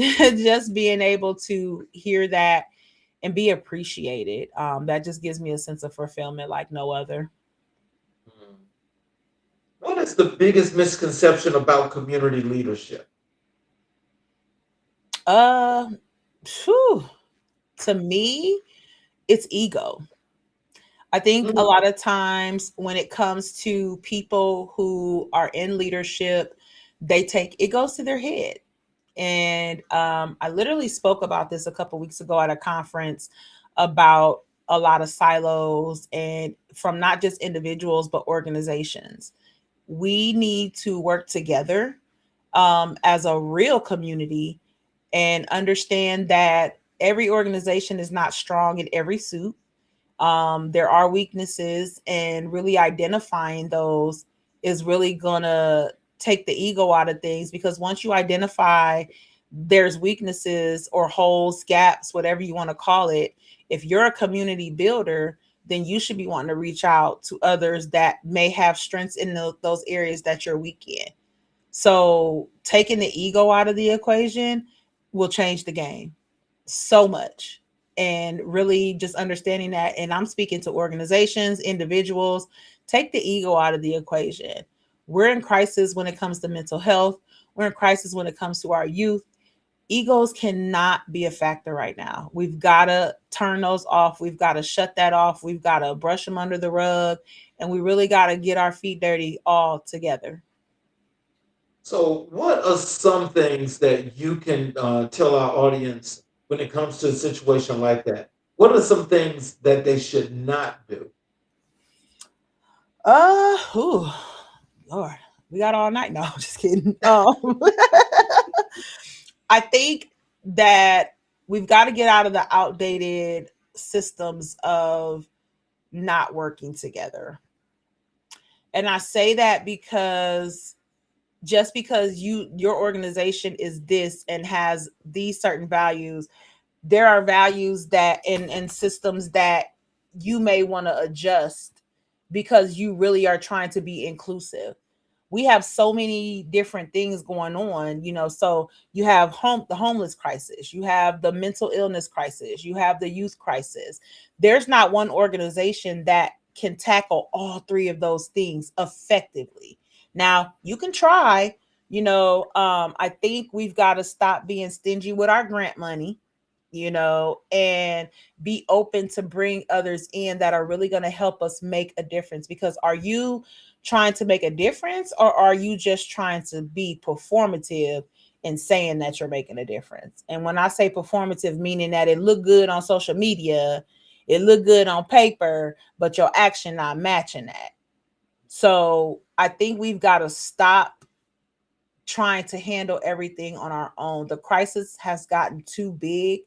just being able to hear that and be appreciated. That just gives me a sense of fulfillment like no other. Hmm. What is the biggest misconception about community leadership? Uh, Phew, to me, it's ego. I think a Mm, lot of times when it comes to people who are in leadership, it goes to their head. And I literally spoke about this a couple weeks ago at a conference about a lot of silos and from not just individuals, but organizations. We need to work together as a real community and understand that every organization is not strong in every suit. There are weaknesses, and really identifying those is really gonna take the ego out of things, because once you identify there's weaknesses or holes, gaps, whatever you want to call it, if you're a community builder, then you should be wanting to reach out to others that may have strengths in those areas that you're weak in. So taking the ego out of the equation will change the game so much. And really just understanding that. And I'm speaking to organizations, individuals, take the ego out of the equation. We're in crisis when it comes to mental health. We're in crisis when it comes to our youth. Egos cannot be a factor right now. We've got to turn those off. We've got to shut that off. We've got to brush them under the rug. And we really got to get our feet dirty all together. So, what are some things that you can tell our audience when it comes to a situation like that? What are some things that they should not do? Ooh, Lord, we got all night. No, I'm just kidding. I think that we've got to get out of the outdated systems of not working together. And I say that because just because your organization is this and has these certain values, there are values that and systems that you may want to adjust because you really are trying to be inclusive. We have so many different things going on, so you have the homeless crisis, you have the mental illness crisis, you have the youth crisis. There's not one organization that can tackle all three of those things effectively. Now you can try. I think we've got to stop being stingy with our grant money, and be open to bring others in that are really going to help us make a difference. Because are you trying to make a difference, or are you just trying to be performative in saying that you're making a difference? And when I say performative, meaning that it look good on social media, it look good on paper, but your action not matching that. So I think we've got to stop trying to handle everything on our own. The crisis has gotten too big,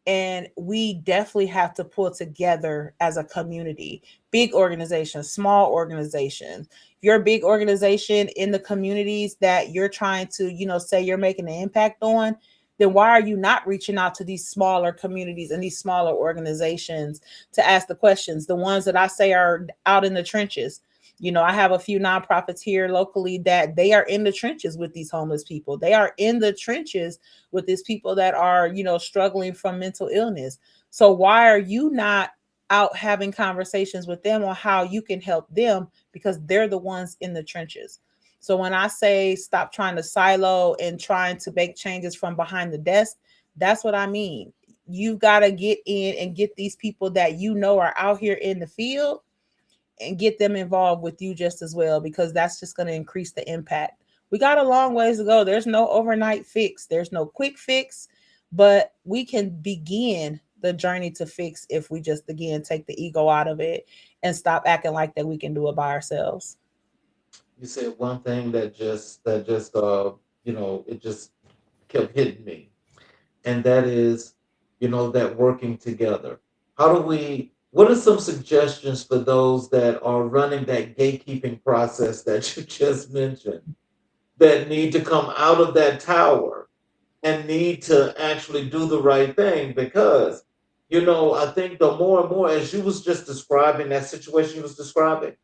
and we definitely have to pull together as a community. Big organizations, small organizations. If you're a big organization in the communities that you're trying to, say you're making an impact on, then why are you not reaching out to these smaller communities and these smaller organizations to ask the questions? The ones that I say are out in the trenches. I have a few nonprofits here locally that they are in the trenches with these homeless people. They are in the trenches with these people that are, struggling from mental illness. So why are you not out having conversations with them on how you can help them because they're the ones in the trenches. So when I say stop trying to silo and trying to make changes from behind the desk, that's what I mean. You've got to get in and get these people that you know are out here in the field and get them involved with you just as well, because that's just going to increase the impact. We got a long ways to go. There's no overnight fix, there's no quick fix, but we can begin the journey to fix if we just again take the ego out of it and stop acting like that we can do it by ourselves. You said one thing that just it just kept hitting me, and that is, that working together. How do we? What are some suggestions for those that are running that gatekeeping process that you just mentioned, that need to come out of that tower and need to actually do the right thing? Because, I think the more and more, as you was just describing that situation you was describing,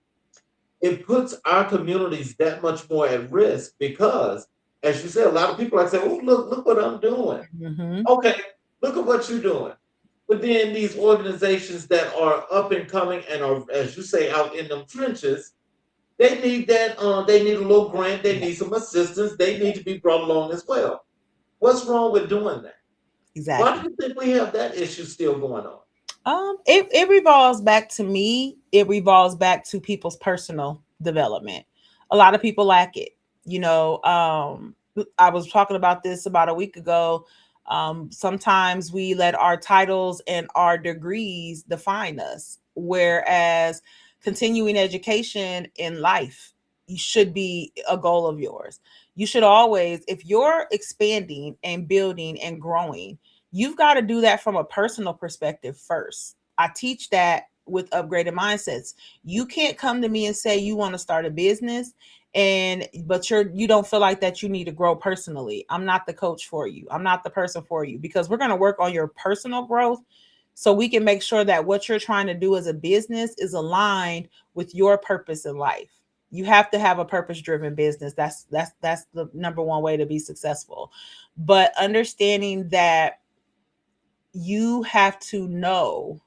it puts our communities that much more at risk because, as you said, a lot of people are saying, "Oh, look what I'm doing." Mm-hmm. Okay, look at what you're doing. But then these organizations that are up and coming and are, as you say, out in them trenches, they need that. They need a little grant. They Yeah, need some assistance. They need to be brought along as well. What's wrong with doing that? Why exactly. do you think we have that issue still going on? It revolves back to me. It revolves back to people's personal development. A lot of people lack it. I was talking about this about a week ago. Sometimes we let our titles and our degrees define us, whereas continuing education in life should be a goal of yours. You should always, if you're expanding and building and growing, you've got to do that from a personal perspective first. I teach that with upgraded mindsets. You can't come to me and say you want to start a business and but you don't feel like that you need to grow personally. I'm not the coach for you. I'm not the person for you, because we're going to work on your personal growth so we can make sure that what you're trying to do as a business is aligned with your purpose in life. You have to have a purpose driven business. That's the number one way to be successful. But understanding that you have to know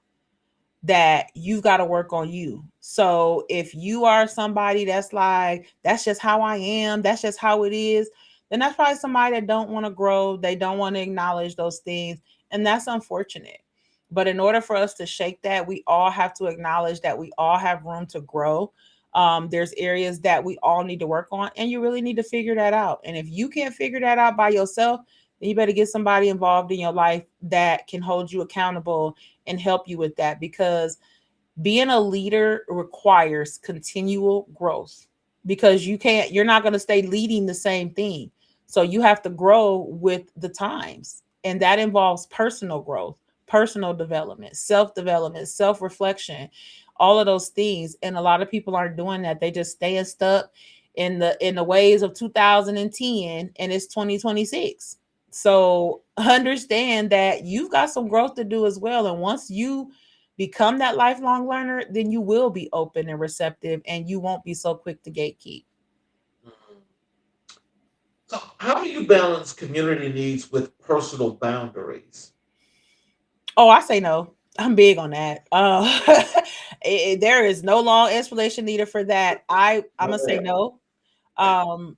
that you've got to work on you. So if you are somebody that's like, that's just how I am, that's just how it is, then that's probably somebody that don't want to grow. They don't want to acknowledge those things. And that's unfortunate. But in order for us to shake that, we all have to acknowledge that we all have room to grow. There's areas that we all need to work on, and you really need to figure that out. And if you can't figure that out by yourself, then you better get somebody involved in your life that can hold you accountable and help you with that, because being a leader requires continual growth, because you're not going to stay leading the same thing. So you have to grow with the times, and that involves personal growth, personal development, self-reflection, all of those things. And a lot of people aren't doing that. They just staying stuck in the ways of 2010, and it's 2026. So understand that you've got some growth to do as well. And once you become that lifelong learner, then you will be open and receptive, and you won't be so quick to gatekeep. Mhm. So, how do you balance community needs with personal boundaries? Oh, I say no. I'm big on that. There is no long explanation needed for that. I'm gonna say no. Um,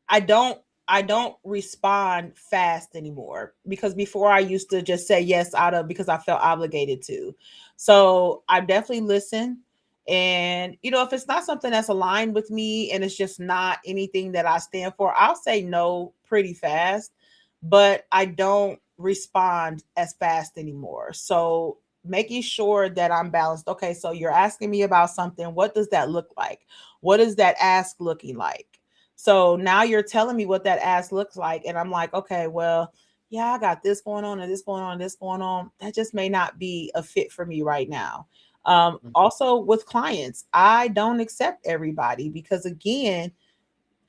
I don't I don't respond fast anymore, because before I used to just say yes out of because I felt obligated to. So I definitely listen. And if it's not something that's aligned with me and it's just not anything that I stand for, I'll say no pretty fast, but I don't respond as fast anymore. So making sure that I'm balanced. Okay, so you're asking me about something. What does that look like? What is that ask looking like? So now you're telling me what that ass looks like. And I'm like, okay, well, yeah, I got this going on and this going on and this going on. That just may not be a fit for me right now. Also, with clients, I don't accept everybody, because, again,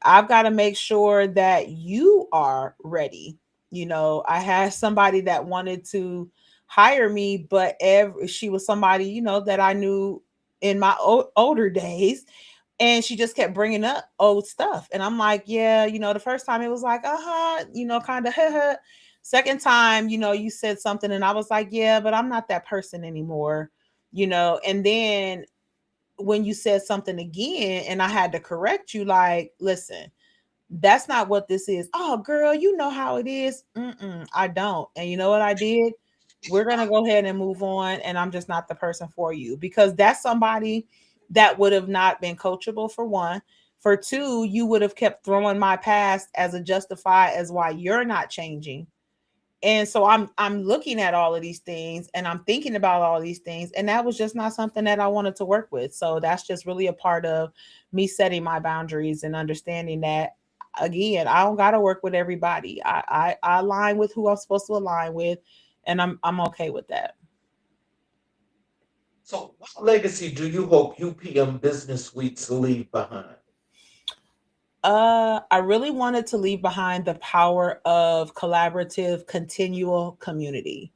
I've got to make sure that you are ready. I had somebody that wanted to hire me, but she was somebody, that I knew in my older days, and she just kept bringing up old stuff. And I'm like, yeah, the first time it was like, kind of, Second time, you said something and I was like, yeah, but I'm not that person anymore, and then when you said something again and I had to correct you, like, listen, that's not what this is. Oh, girl, you know how it is. I don't. And you know what I did? We're going to go ahead and move on. And I'm just not the person for you, because that's somebody that would have not been coachable, for one. For two, you would have kept throwing my past as a justify as why you're not changing. And so I'm looking at all of these things and I'm thinking about all these things, and that was just not something that I wanted to work with. So that's just really a part of me setting my boundaries and understanding that, again, I don't got to work with everybody. I align with who I'm supposed to align with, and I'm okay with that. So, what legacy do you hope UPM Business Suites leave behind? I really wanted to leave behind the power of collaborative, continual community.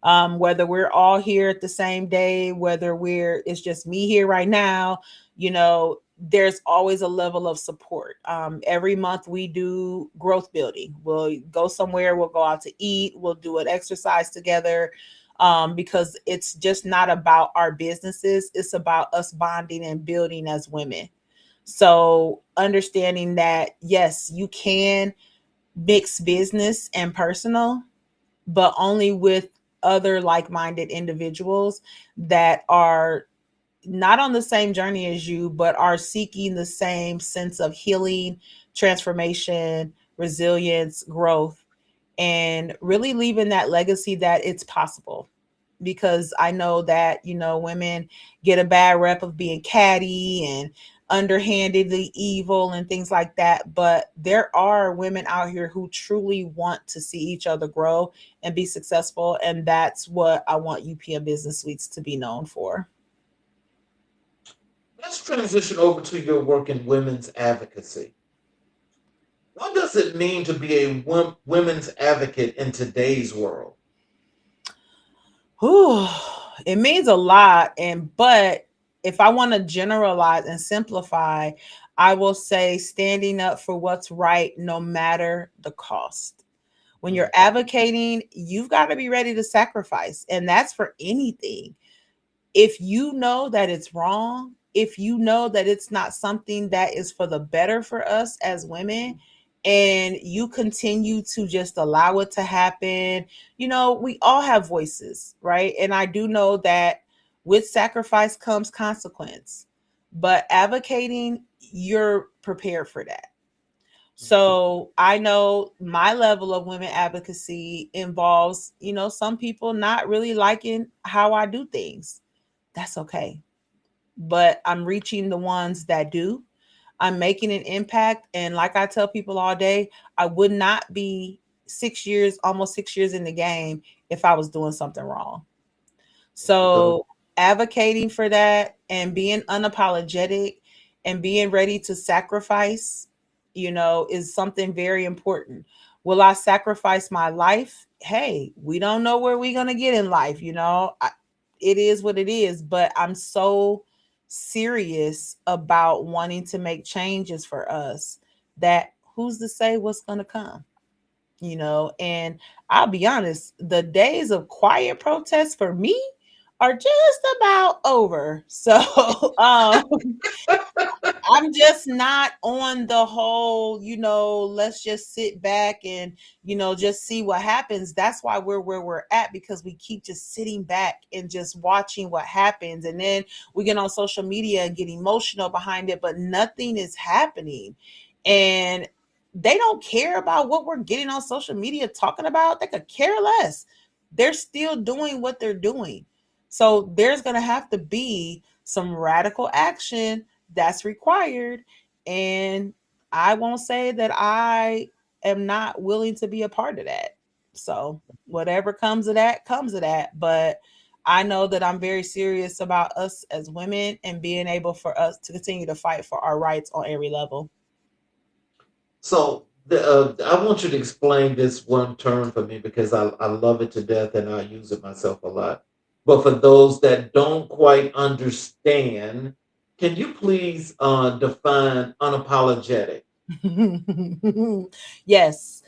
Whether we're all here at the same day, whether it's just me here right now, there's always a level of support. Every month we do growth building. We'll go somewhere, we'll go out to eat, we'll do an exercise together. Because it's just not about our businesses, it's about us bonding and building as women. So understanding that, yes, you can mix business and personal, but only with other like-minded individuals that are not on the same journey as you, but are seeking the same sense of healing, transformation, resilience, growth, and really leaving that legacy that it's possible. Because I know that, women get a bad rep of being catty and underhandedly evil and things like that. But there are women out here who truly want to see each other grow and be successful. And that's what I want UPM Business Suites to be known for. Let's transition over to your work in women's advocacy. What does it mean to be a women's advocate in today's world? Whew, it means a lot. But if I want to generalize and simplify, I will say standing up for what's right, no matter the cost. When you're Mm. advocating, you've got to be ready to sacrifice. And that's for anything. If you know that it's wrong, if you know that it's not something that is for the better for us as women, and you continue to just allow it to happen, we all have voices, right? And I do know that with sacrifice comes consequence, but advocating, you're prepared for that. So I know my level of women advocacy involves, some people not really liking how I do things. That's okay. But I'm reaching the ones that do. I'm making an impact. And like I tell people all day, I would not be 6 years, almost 6 years in the game if I was doing something wrong. There you go. So advocating for that and being unapologetic and being ready to sacrifice, is something very important. Will I sacrifice my life? Hey, we don't know where we're going to get in life. It is what it is, but I'm so serious about wanting to make changes for us that who's to say what's going to come? And I'll be honest, the days of quiet protest for me are just about over. So I'm just not on the whole, let's just sit back and, just see what happens. That's why we're where we're at, because we keep just sitting back and just watching what happens. And then we get on social media and get emotional behind it, but nothing is happening. And they don't care about what we're getting on social media talking about. They could care less. They're still doing what they're doing. So there's going to have to be some radical action that's required. And I won't say that I am not willing to be a part of that. So whatever comes of that, comes of that. But I know that I'm very serious about us as women and being able for us to continue to fight for our rights on every level. So I want you to explain this one term for me because I love it to death and I use it myself a lot. But for those that don't quite understand, can you please define unapologetic? Yes.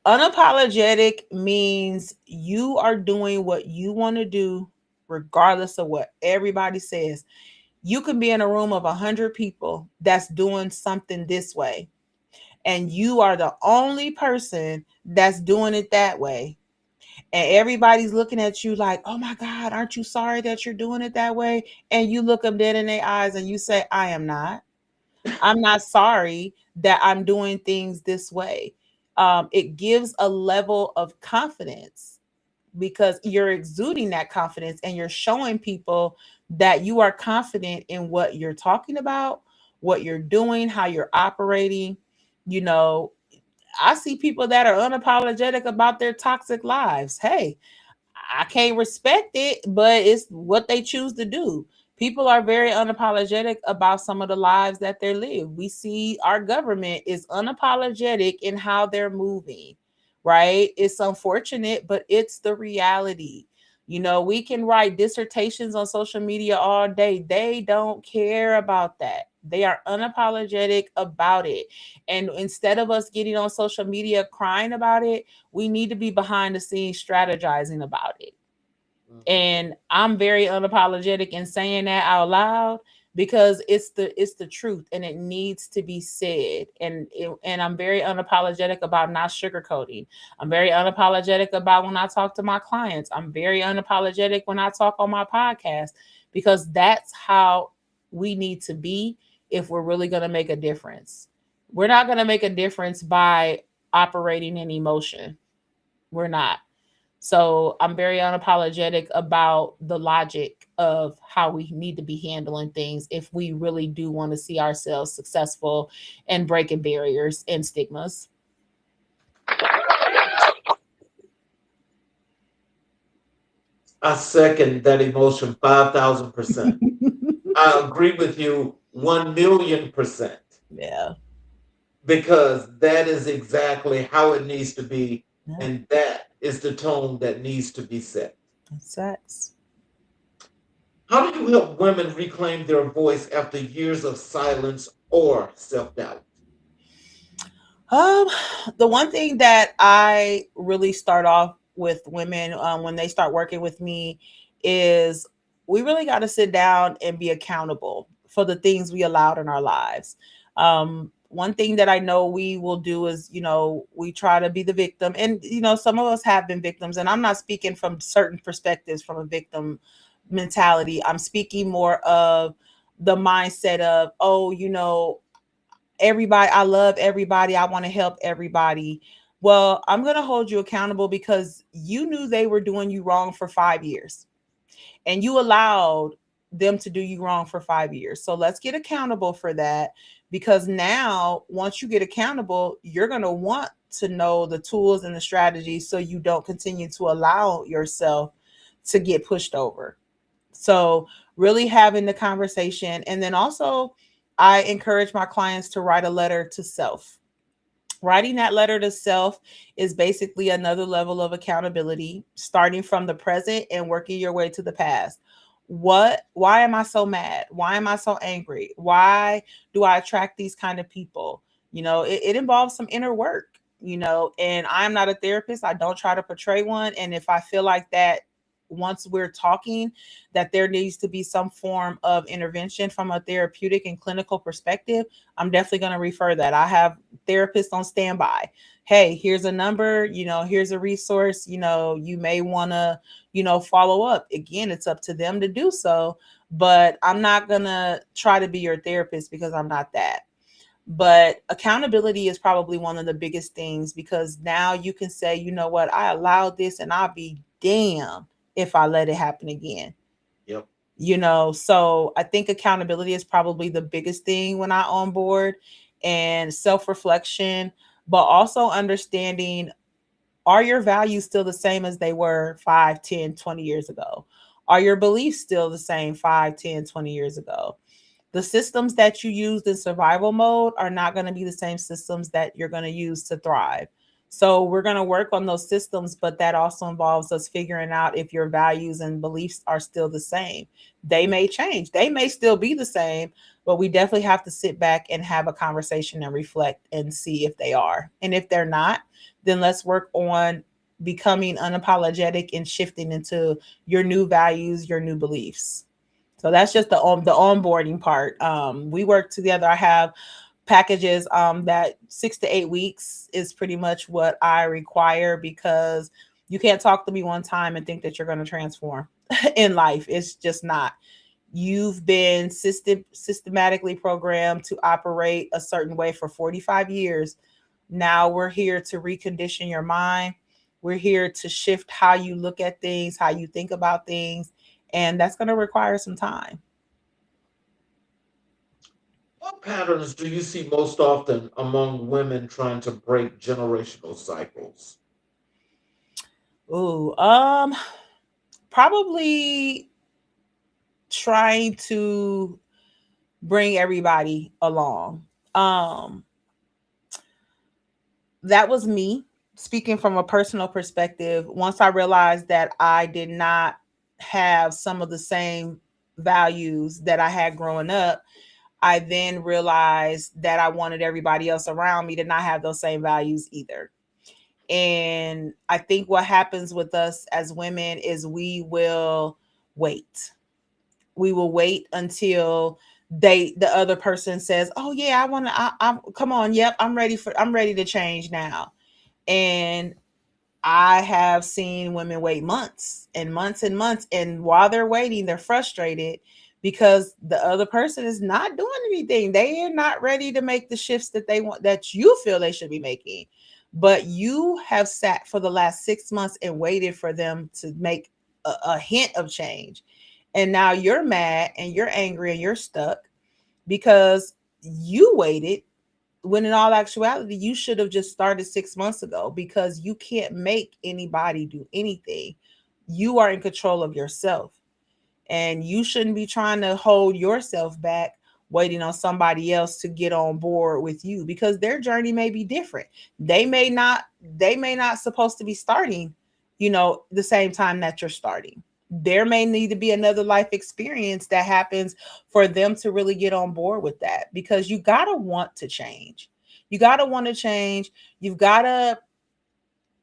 Unapologetic means you are doing what you want to do, regardless of what everybody says. You can be in a room of 100 people that's doing something this way, and you are the only person that's doing it that way. And everybody's looking at you like, oh my God, aren't you sorry that you're doing it that way? And you look them dead in their eyes and you say, I am not. I'm not sorry that I'm doing things this way. It gives a level of confidence because you're exuding that confidence and you're showing people that you are confident in what you're talking about, what you're doing, how you're operating. You know, I see people that are unapologetic about their toxic lives. Hey, I can't respect it, but it's what they choose to do. People are very unapologetic about some of the lives that they live. We see our government is unapologetic in how they're moving, right? It's unfortunate, but it's the reality. You know, we can write dissertations on social media all day. They don't care about that. They are unapologetic about it. And instead of us getting on social media crying about it, we need to be behind the scenes strategizing about it. Mhm. And I'm very unapologetic in saying that out loud because it's the truth and it needs to be said. And I'm very unapologetic about not sugarcoating. I'm very unapologetic about when I talk to my clients. I'm very unapologetic when I talk on my podcast because that's how we need to be if we're really going to make a difference. We're not going to make a difference by operating in emotion. We're not. So I'm very unapologetic about the logic of how we need to be handling things if we really do want to see ourselves successful and breaking barriers and stigmas. I second that emotion 5,000%. I agree with you 1,000,000%, Yeah. because that is exactly how it needs to be. Yeah. And that is the tone that needs to be set. Sex. How do you help women reclaim their voice after years of silence or self doubt? Um, the one thing that I really start off with women when they start working with me is we really got to sit down and be accountable for the things we allowed in our lives. One thing that I know we will do is, we try to be the victim. And, some of us have been victims. And I'm not speaking from certain perspectives from a victim mentality. I'm speaking more of the mindset of, oh, everybody, I love everybody, I want to help everybody. Well, I'm going to hold you accountable because you knew they were doing you wrong for 5 years and you allowed them to do you wrong for 5 years. So let's get accountable for that, because now once you get accountable, you're going to want to know the tools and the strategies so you don't continue to allow yourself to get pushed over. So, really having the conversation. And then also, I encourage my clients to write a letter to self. Writing that letter to self is basically another level of accountability, starting from the present and working your way to the past. Why am I so mad? Why am I so angry? Why do I attract these kind of people? It involves some inner work, and I'm not a therapist. I don't try to portray one. And if I feel like that, once we're talking, that there needs to be some form of intervention from a therapeutic and clinical perspective, I'm definitely going to refer that. I have therapists on standby. Hey, here's a number, here's a resource, you may want to, follow up. Again, it's up to them to do so, but I'm not going to try to be your therapist because I'm not that. But accountability is probably one of the biggest things, because now you can say, you know what, I allowed this and I'll be damned if I let it happen again. Yep. So I think accountability is probably the biggest thing when I on board, and self-reflection, but also understanding, are your values still the same as they were 5, 10, 20 years ago? Are your beliefs still the same 5, 10, 20 years ago? The systems that you used in survival mode are not going to be the same systems that you're going to use to thrive. So we're going to work on those systems, but that also involves us figuring out if your values and beliefs are still the same. They may change, they may still be the same, but we definitely have to sit back and have a conversation and reflect and see if they are. And if they're not, then let's work on becoming unapologetic and shifting into your new values, your new beliefs. So that's just the onboarding part. We work together. I have packages that 6 to 8 weeks is pretty much what I require, because you can't talk to me one time and think that you're going to transform in life. It's just not. You've been systematically programmed to operate a certain way for 45 years. Now we're here to recondition your mind. We're here to shift how you look at things, how you think about things, and that's going to require some time. What patterns do you see most often among women trying to break generational cycles? Ooh, probably trying to bring everybody along. Um, that was me speaking from a personal perspective. Once I realized that I did not have some of the same values that I had growing up, I then realized that I wanted everybody else around me to not have those same values either. And I think what happens with us as women is wait. We will wait until the other person says, "Oh yeah, I want to I'm come on, yep, I'm ready to change now." And I have seen women wait months and months and months, and while they're waiting, they're frustrated because the other person is not doing anything. They are not ready to make the shifts that they want, that you feel they should be making. But you have sat for the last 6 months and waited for them to make a hint of change. And now you're mad and you're angry and you're stuck because you waited, when in all actuality, you should have just started 6 months ago, because you can't make anybody do anything. You are in control of yourself, and you shouldn't be trying to hold yourself back waiting on somebody else to get on board with you, because their journey may be different. They may not supposed to be starting, the same time that you're starting. There may need to be another life experience that happens for them to really get on board with that, because you got to want to change. You got to want to change. You've got to,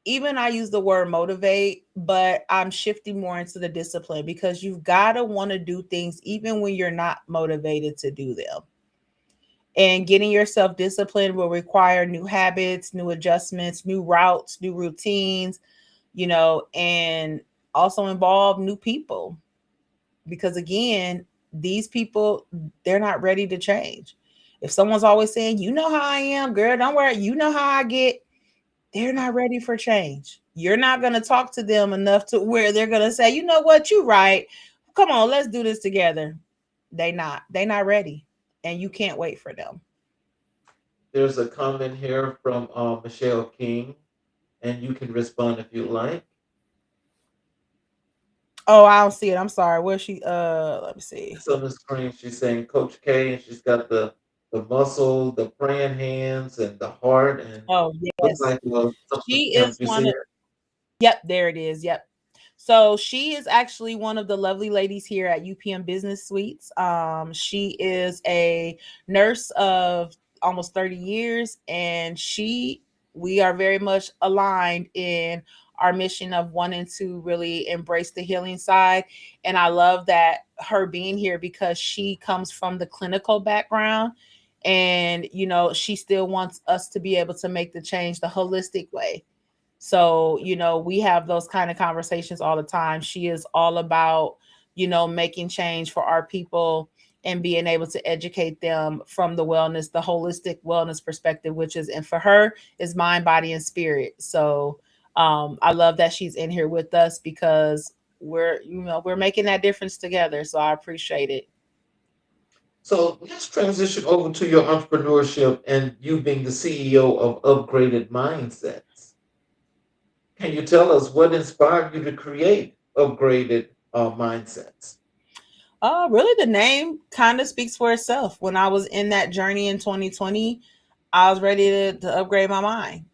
even I use the word motivate, but I'm shifting more into the discipline, because you've got to want to do things even when you're not motivated to do them. And getting yourself disciplined will require new habits, new adjustments, new routes, new routines, and also involve new people. Because again, these people, they're not ready to change. If someone's always saying, "You know how I am, girl, don't worry, you know how I get," they're not ready for change. You're not going to talk to them enough to where they're going to say, "You know what, you're right. Come on, let's do this together." They not ready, and you can't wait for them. There's a comment here from Michelle King, and you can respond if you like. Oh, I don't see it. I'm sorry. Where's she? Let me see. It's on the screen. She's saying Coach K, and she's got the muscle, the praying hands, and the heart, and Oh, looks yes. like something She pimp. is You one see of, it? yep, there it is. Yep. So she is actually one of the lovely ladies here at UPM Business Suites. She is a nurse of almost 30 years, and we are very much aligned in our mission of wanting to really embrace the healing side. And I love that her being here, because she comes from the clinical background, and she still wants us to be able to make the change the holistic way. So, we have those kind of conversations all the time. She is all about, making change for our people and being able to educate them from the holistic wellness perspective, which is, and for her, is mind, body, and spirit. So, I love that she's in here with us, because we're making that difference together. So I appreciate it. So let's transition over to your entrepreneurship and you being the CEO of Upgraded Mindsets. Can you tell us what inspired you to create Upgraded Mindsets? Really, the name kind of speaks for itself. When I was in that journey in 2020, I was ready to upgrade my mind.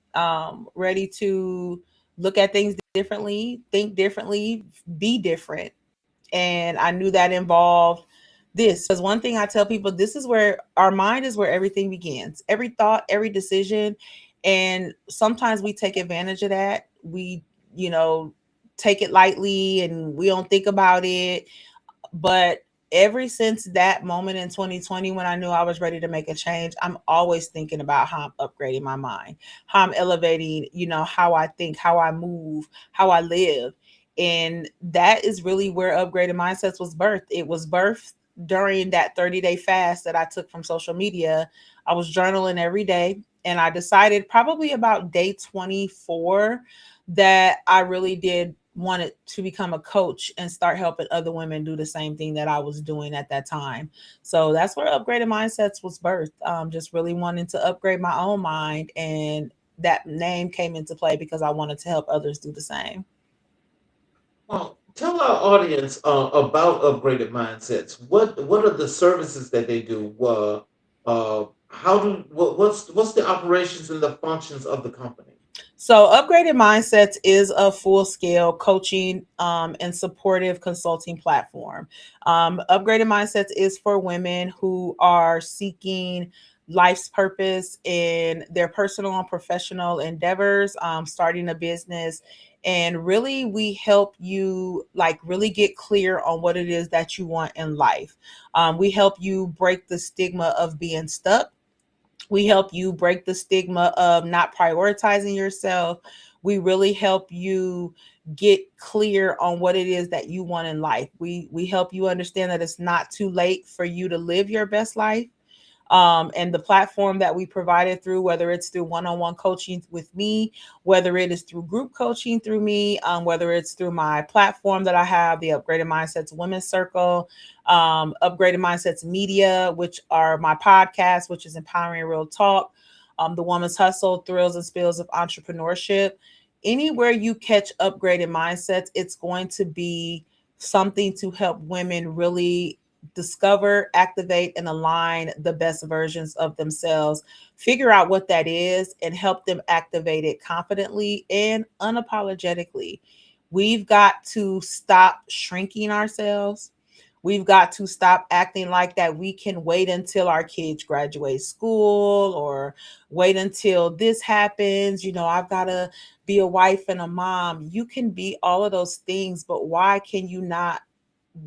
ready to look at things differently, think differently, be different. And I knew that involved this, because one thing I tell people, this is where our mind is, where everything begins, every thought, every decision. And sometimes we take advantage of that. We, you know, take it lightly and we don't think about it. But ever since that moment in 2020, when I knew I was ready to make a change, I'm always thinking about how I'm upgrading my mind, how I'm elevating, how I think, how I move, how I live. And that is really where Upgraded Mindsets was birthed. It was birthed during that 30-day fast that I took from social media. I was journaling every day, and I decided probably about day 24 that I really did wanted to become a coach and start helping other women do the same thing that I was doing at that time. So that's where Upgraded Mindsets was birthed. Just really wanting to upgrade my own mind, and that name came into play because I wanted to help others do the same. Well, tell our audience about Upgraded Mindsets. What are the services that they do? What's the operations and the functions of the company? So, Upgraded Mindsets is a full scale coaching and supportive consulting platform. Upgraded Mindsets is for women who are seeking life's purpose in their personal and professional endeavors, starting a business. And really, we help you like really get clear on what it is that you want in life. We help you break the stigma of being stuck. We help you break the stigma of not prioritizing yourself. We really help you get clear on what it is that you want in life. We help you understand that it's not too late for you to live your best life. And the platform that we provided through, whether it's through one-on-one coaching with me, whether it is through group coaching through me, whether it's through my platform that I have, the Upgraded Mindsets Women's Circle, Upgraded Mindsets Media, which are my podcast, which is Empowering Real Talk, The Woman's Hustle, Thrills and Spills of Entrepreneurship. Anywhere you catch Upgraded Mindsets, it's going to be something to help women really discover, activate, and align the best versions of themselves, figure out what that is, and help them activate it confidently and unapologetically. We've got to stop shrinking ourselves. We've got to stop acting like that we can wait until our kids graduate school or wait until this happens. I've got to be a wife and a mom. You can be all of those things, but why can you not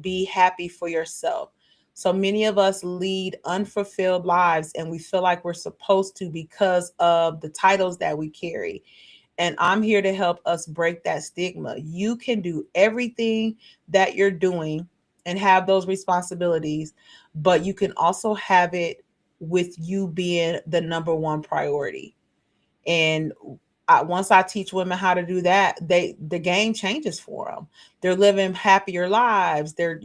be happy for yourself? So many of us lead unfulfilled lives and we feel like we're supposed to because of the titles that we carry. And I'm here to help us break that stigma. You can do everything that you're doing and have those responsibilities, but you can also have it with you being the number one priority. And once I teach women how to do that, the game changes for them. They're living happier lives. They're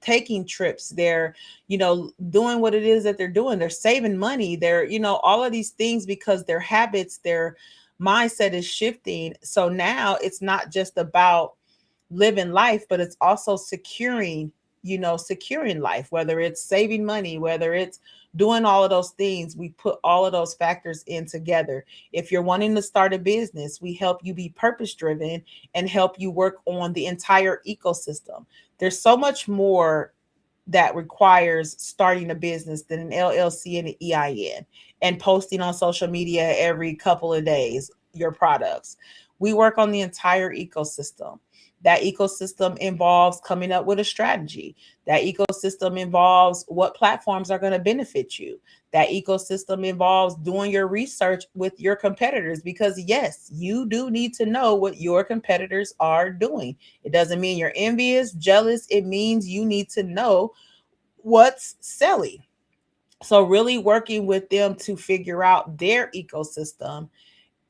taking trips. They're doing what it is that they're doing. They're saving money. They're all of these things because their habits, their mindset is shifting. So now it's not just about living life, but it's also securing life, whether it's saving money, whether it's doing all of those things. We put all of those factors in together. If you're wanting to start a business, we help you be purpose driven and help you work on the entire ecosystem. There's so much more that requires starting a business than an LLC and an EIN and posting on social media every couple of days your products. We work on the entire ecosystem. That ecosystem involves coming up with a strategy. That ecosystem involves what platforms are going to benefit you. That ecosystem involves doing your research with your competitors because, yes, you do need to know what your competitors are doing. It doesn't mean you're envious, jealous. It means you need to know what's selling. So, really working with them to figure out their ecosystem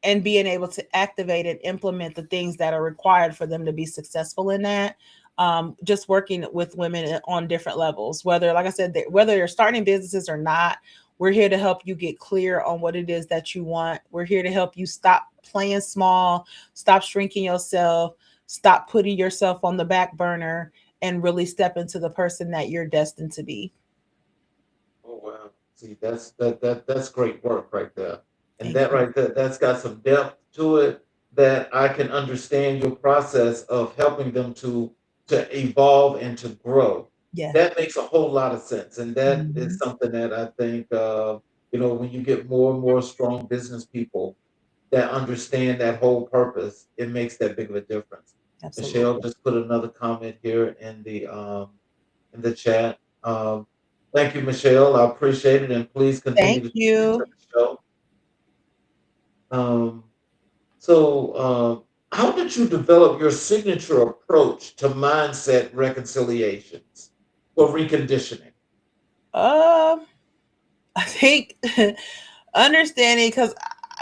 and being able to activate and implement the things that are required for them to be successful in that. Just working with women on different levels, whether, like I said, whether you're starting businesses or not, we're here to help you get clear on what it is that you want. We're here to help you stop playing small, stop shrinking yourself, stop putting yourself on the back burner, and really step into the person that you're destined to be. Oh wow. See, that's great work right there. And Thank that you. right there, that's got some depth to it that I can understand your process of helping them to evolve and to grow. Yeah. That makes a whole lot of sense. And that is Mhm. something that I think when you get more and more strong business people that understand that whole purpose, it makes that big of a difference. Michelle Absolutely. just put another comment here in the chat. Thank you, Michelle. I appreciate it, and please continue Thank to tune into you. the show. Um, so, how did you develop your signature approach to mindset reconciliations or reconditioning? Um, I think understanding, because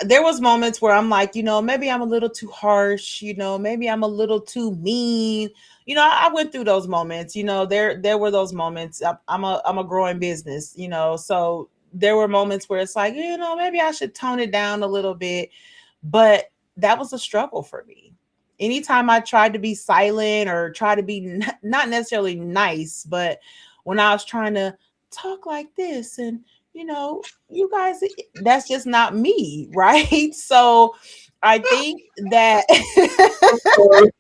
there was moments where I'm like, maybe I'm a little too harsh, maybe I'm a little too mean. I went through those moments. There were those moments. I'm a growing business, so there were moments where it's like, maybe I should tone it down a little bit, but that was a struggle for me. Anytime I tried to be silent or try to be not necessarily nice, but when I was trying to talk like this and you guys, that's just not me, right? So I think that I'm sorry.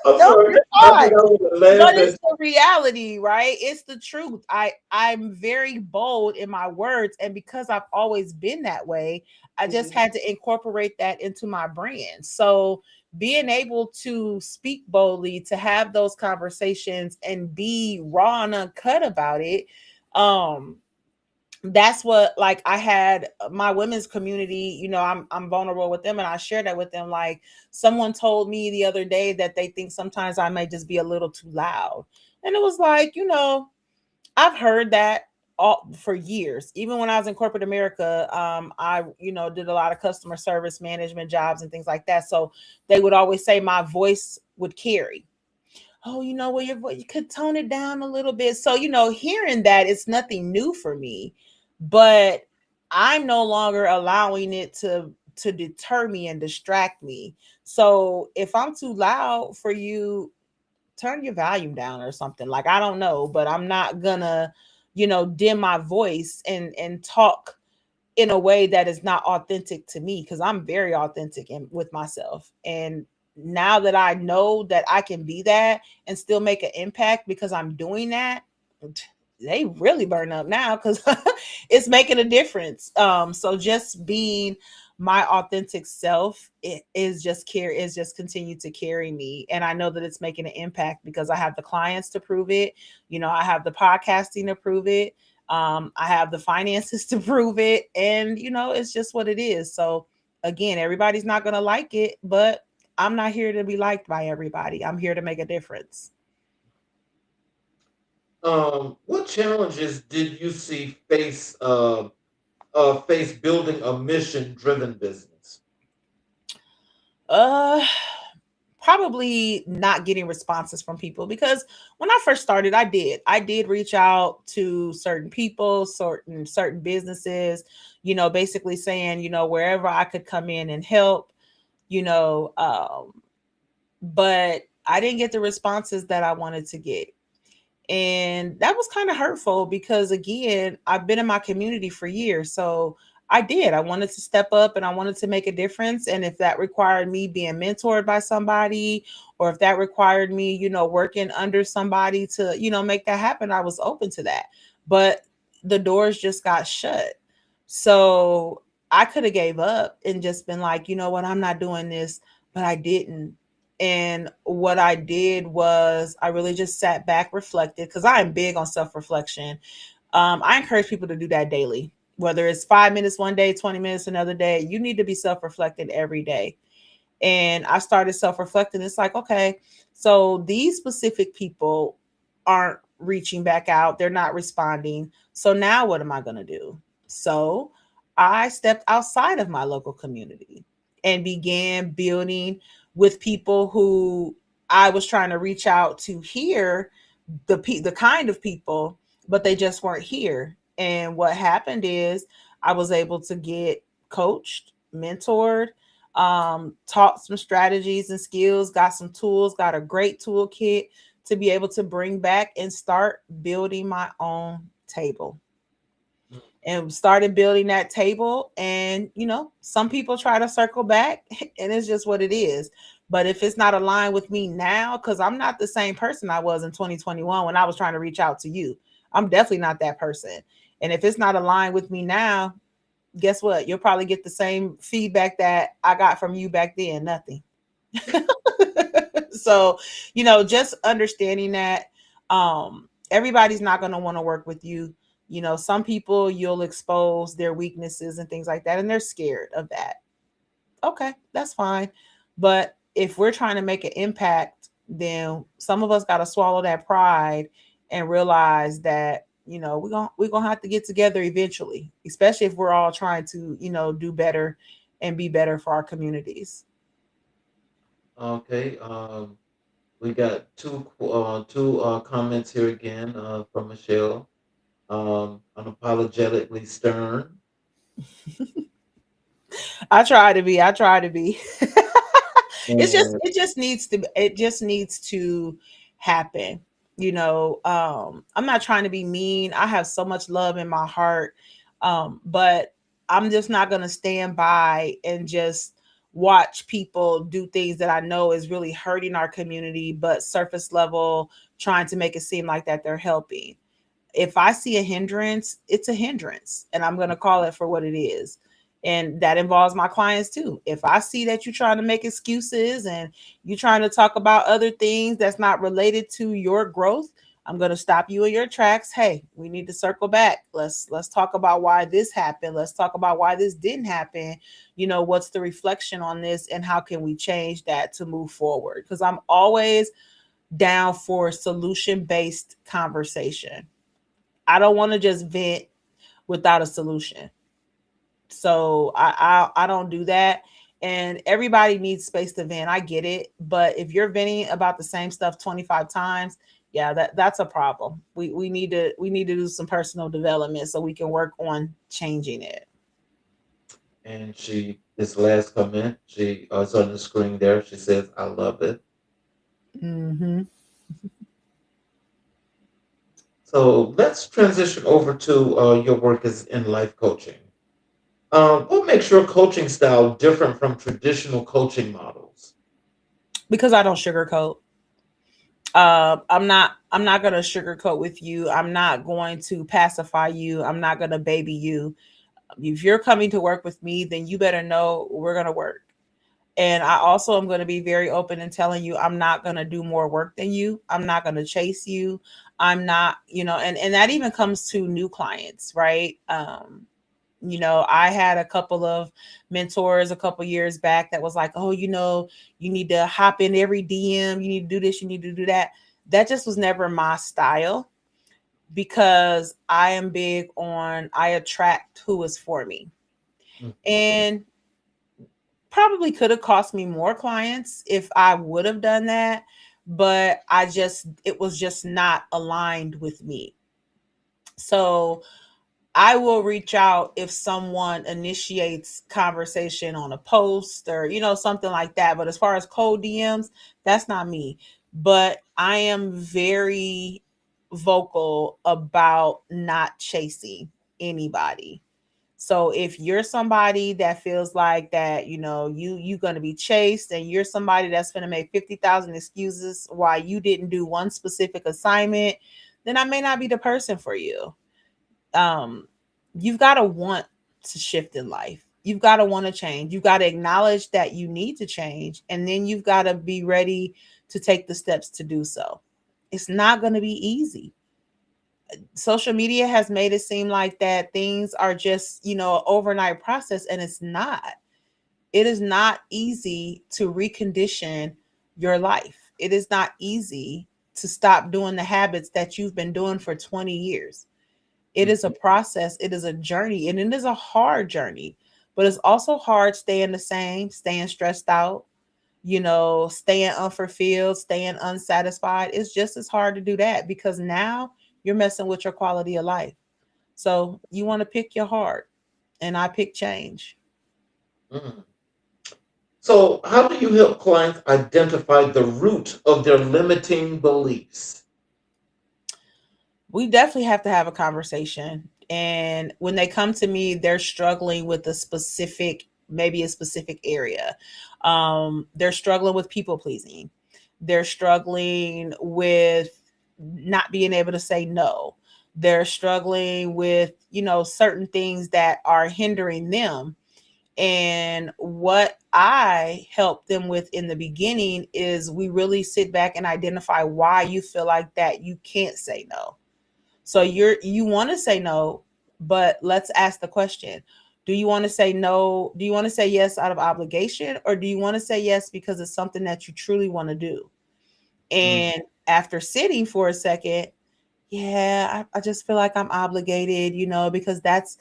I'm no, sorry. you're I fine. think I would have But laughed it's at. the reality, right? It's the truth. I'm very bold in my words, and because I've always been that way, I just Mhm. had to incorporate that into my brand. So being able to speak boldly, to have those conversations and be raw and uncut about it, um that's what, like, I had my women's community, I'm vulnerable with them and I share that with them. Like, someone told me the other day that they think sometimes I may just be a little too loud, and it was like, I've heard that all for years. Even when I was in corporate America, I did a lot of customer service management jobs and things like that, so they would always say my voice would carry. Oh, well, your voice, you could tone it down a little bit. So, hearing that, it's nothing new for me, but I'm no longer allowing it to deter me and distract me. So if I'm too loud for you, turn your volume down or something. Like, I don't know, but I'm not gonna, dim my voice and talk in a way that is not authentic to me, because I'm very authentic with myself. And now that I know that I can be that and still make an impact because I'm doing that, they really burn up now because it's making a difference. So just being my authentic self, it is just continue to carry me, and I know that it's making an impact because I have the clients to prove it. I have the podcasting to prove it. I have the finances to prove it, and it's just what it is. So again, everybody's not going to like it, but I'm not here to be liked by everybody. I'm here to make a difference. What challenges did you see face building a mission driven business? Uh Probably not getting responses from people, because when I first started, I did reach out to certain people, certain businesses, basically saying, wherever I could come in and help, you know but I didn't get the responses that I wanted to get. And that was kind of hurtful because, again, I've been in my community for years. So I wanted to step up and I wanted to make a difference. And if that required me being mentored by somebody, or if that required me, working under somebody to, make that happen, I was open to that. But the doors just got shut. So I could have gave up and just been like, you know what, I'm not doing this, but I didn't. And what I did was I really just sat back, reflected, because I am big on self reflection. I encourage people to do that daily, whether it's 5 minutes one day, 20 minutes another day. You need to be self reflecting every day. And I started self reflecting. It's like, okay, so these specific people aren't reaching back out, they're not responding. So now what am I going to do? So I stepped outside of my local community and began building with people who I was trying to reach out to here, the kind of people, but they just weren't here. And what happened is I was able to get coached, mentored, taught some strategies and skills, got some tools, got a great toolkit to be able to bring back and start building my own table. and started building that table. And, some people try to circle back and it's just what it is. But if it's not aligned with me now, because I'm not the same person I was in 2021 when I was trying to reach out to you, I'm definitely not that person. And if it's not aligned with me now, guess what? You'll probably get the same feedback that I got from you back then, nothing. So, just understanding that everybody's not going to want to work with you. Some people you'll expose their weaknesses and things like that, and they're scared of that. Okay, that's fine. But if we're trying to make an impact, then some of us got to swallow that pride and realize that, we're gonna have to get together eventually, especially if we're all trying to, do better and be better for our communities. Okay. We got two comments here again from Michelle. Unapologetically stern. I try to be. And It just needs to happen. I'm not trying to be mean. I have so much love in my heart. But I'm just not going to stand by and just watch people do things that I know is really hurting our community, but surface level trying to make it seem like that they're helping. If I see a hindrance, it's a hindrance, and I'm going to call it for what it is. And that involves my clients too. If I see that you're trying to make excuses and you're trying to talk about other things that's not related to your growth, I'm going to stop you in your tracks. Hey, we need to circle back. Let's talk about why this happened. Let's talk about why this didn't happen. What's the reflection on this and how can we change that to move forward? Because I'm always down for solution-based conversation. I don't want to just vent without a solution. So I don't do that. And everybody needs space to vent. I get it. But if you're venting about the same stuff 25 times, yeah, that's a problem. We need to do some personal development so we can work on changing it. this last comment, it's on the screen there. She says, "I love it." Hmm. So let's transition over to your work as in life coaching. What makes your coaching style different from traditional coaching models? Because I don't sugarcoat. I'm not gonna sugarcoat with you. I'm not going to pacify you. I'm not gonna baby you. If you're coming to work with me, then you better know we're gonna work. And I also am going to be very open and telling you I'm not going to do more work than you. I'm not going to chase you. I'm not, and that even comes to new clients, right? I had a couple of mentors a couple years back that was like, oh, you need to hop in every DM, you need to do this, you need to do that. That just was never my style because I am big on I attract who is for me. Mm. And probably could have cost me more clients if I would have done that, but it was just not aligned with me. So I will reach out if someone initiates conversation on a post or, something like that. But as far as cold DMs, that's not me. But I am very vocal about not chasing anybody. So if you're somebody that feels like that, you're going to be chased and you're somebody that's going to make 50,000 excuses why you didn't do one specific assignment, then I may not be the person for you. Um, you've got to want to shift in life. You've got to want to change. You've got to acknowledge that you need to change, and then you've got to be ready to take the steps to do so. It's not going to be easy. Social media has made it seem like that things are just, an overnight process, and it's not. It is not easy to recondition your life. It is not easy to stop doing the habits that you've been doing for 20 years. It is a Mhm. process, it is a journey, and it is a hard journey. But it's also hard staying the same, staying stressed out, staying unfulfilled, staying unsatisfied. It's just as hard to do that because now you're messing with your quality of life. So you want to pick your heart, and I pick change. Mm. So, how do you help clients identify the root of their limiting beliefs? We definitely have to have a conversation. And when they come to me, they're struggling with maybe a specific area. They're struggling with people pleasing. They're struggling with not being able to say no. They're struggling with, certain things that are hindering them. And what I help them with in the beginning is we really sit back and identify why you feel like that you can't say no. So you want to say no, but let's ask the question. Do you want to say no? Do you want to say yes out of obligation, or do you want to say yes because it's something that you truly want to do? Mm. And after sitting for a second, yeah, I just feel like I'm obligated, because that's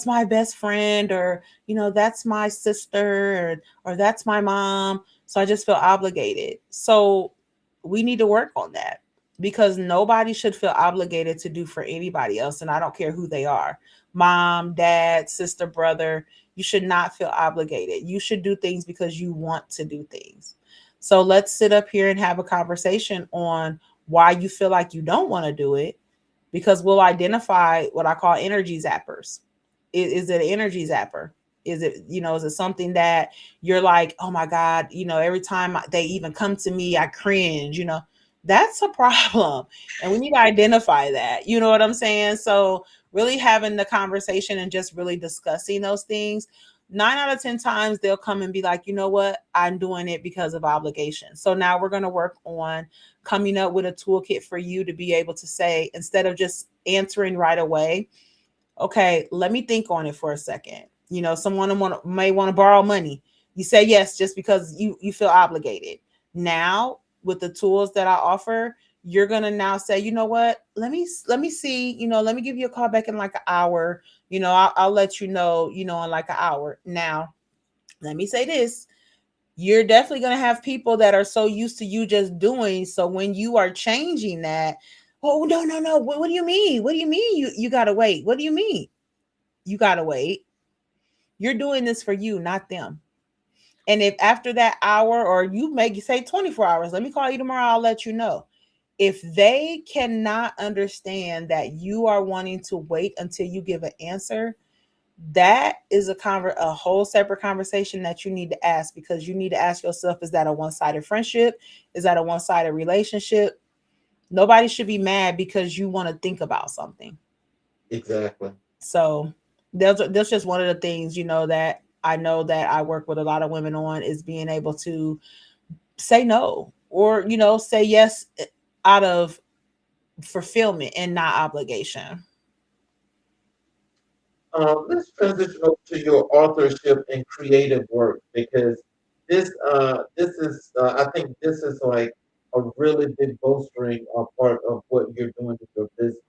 my best friend, or that's my sister, or that's my mom. So I just feel obligated. So we need to work on that, because nobody should feel obligated to do for anybody else. And I don't care who they are, mom, dad, sister, brother. You should not feel obligated. You should do things because you want to do things. So let's sit up here and have a conversation on why you feel like you don't want to do it, because we'll identify what I call energy zappers. Is it an energy zapper? Is it something that you're like, oh my God, every time they even come to me, I cringe, that's a problem. And we need to identify that. You know what I'm saying? So really having the conversation and just really discussing those things. 9 out of 10 times they'll come and be like, you know what, I'm doing it because of obligation. So now we're going to work on coming up with a toolkit for you to be able to say, instead of just answering right away, okay, let me think on it for a second. Someone may want to borrow money. You say yes just because you feel obligated. Now, with the tools that I offer, you're gonna now say, you know what? Let me see. Let me give you a call back in like an hour. I'll let you know. In like an hour. Now, let me say this: you're definitely going to have people that are so used to you just doing. So when you are changing that, oh, no, no, no. What do you mean? What do you mean? You got to wait. What do you mean? You got to wait. You're doing this for you, not them. And if after that hour, or you make say 24 hours, let me call you tomorrow, I'll let you know. If they cannot understand that you are wanting to wait until you give an answer, that is a whole separate conversation that you need to ask, because you need to ask yourself, is that a one-sided friendship? Is that a one-sided relationship? Nobody should be mad because you want to think about something. Exactly. So that's just one of the things, that I know that I work with a lot of women on, is being able to say no, or say yes out of fulfillment and not obligation. Let's transition over to your authorship and creative work, because this is I think this is like a really big bolstering part of what you're doing with your business.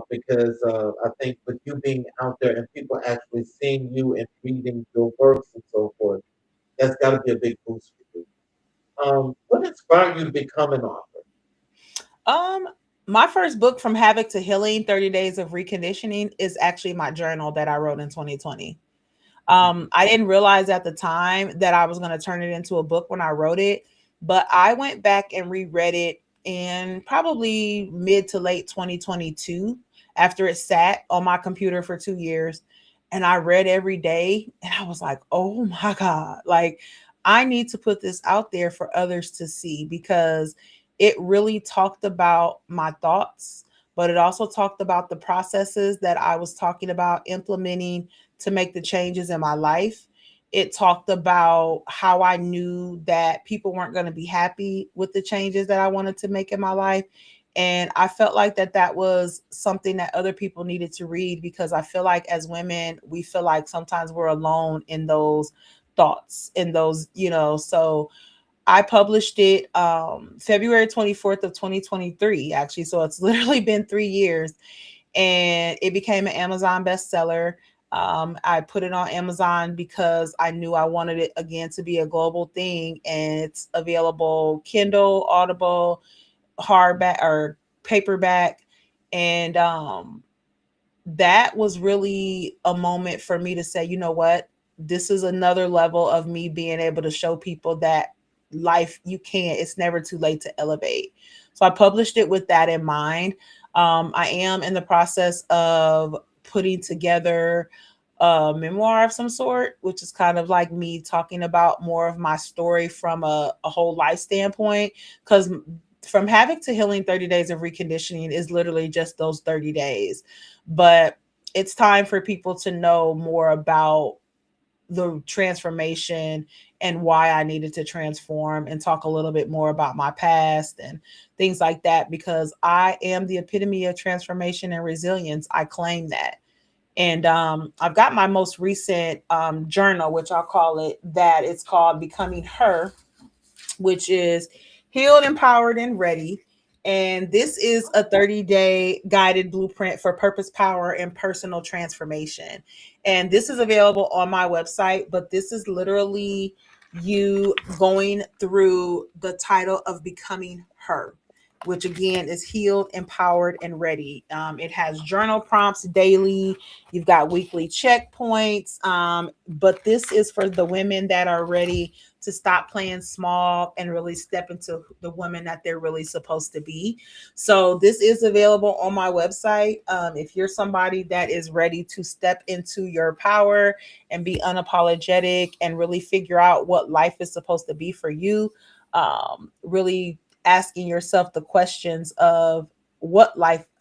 Because I think with you being out there and people actually seeing you and reading your works and so forth, that's got to be a big boost for you. What inspired you to become an author? Um, my first book, From Havoc to Healing, 30 Days of Reconditioning, is actually my journal that I wrote in 2020. I didn't realize at the time that I was going to turn it into a book when I wrote it, but I went back and reread it in probably mid to late 2022, after it sat on my computer for 2 years. And I read every day, and I was like, oh my God, like I need to put this out there for others to see, because it really talked about my thoughts, but it also talked about the processes that I was talking about implementing to make the changes in my life. It talked about how I knew that people weren't going to be happy with the changes that I wanted to make in my life. And I felt like that was something that other people needed to read, because I feel like as women, we feel like sometimes we're alone in those thoughts, in those, so I published it February 24th of 2023, actually. So it's literally been 3 years, and it became an Amazon bestseller. I put it on Amazon because I knew I wanted it again to be a global thing, and it's available Kindle, Audible, hardback or paperback. And that was really a moment for me to say, you know what, this is another level of me being able to show people that life, it's never too late to elevate. So I published it with that in mind. I am in the process of putting together a memoir of some sort, which is kind of like me talking about more of my story from a whole life standpoint. Because from having to healing 30 days of reconditioning is literally just those 30 days. But it's time for people to know more about the transformation and why I needed to transform, and talk a little bit more about my past and things like that, because I am the epitome of transformation and resilience. I claim that. And I've got my most recent journal, which I'll call it that. It's called Becoming Her, which is healed, empowered, and ready. And this is a 30-day guided blueprint for purpose, power, and personal transformation. And this is available on my website, but this is literally you going through the title of Becoming Her, which again is healed, empowered, and ready. It has journal prompts daily. You've got weekly checkpoints. But this is for the women that are ready to stop playing small and really step into the women that they're really supposed to be. So this is available on my website. If you're somebody that is ready to step into your power and be unapologetic and really figure out what life is supposed to be for you, really asking yourself the questions of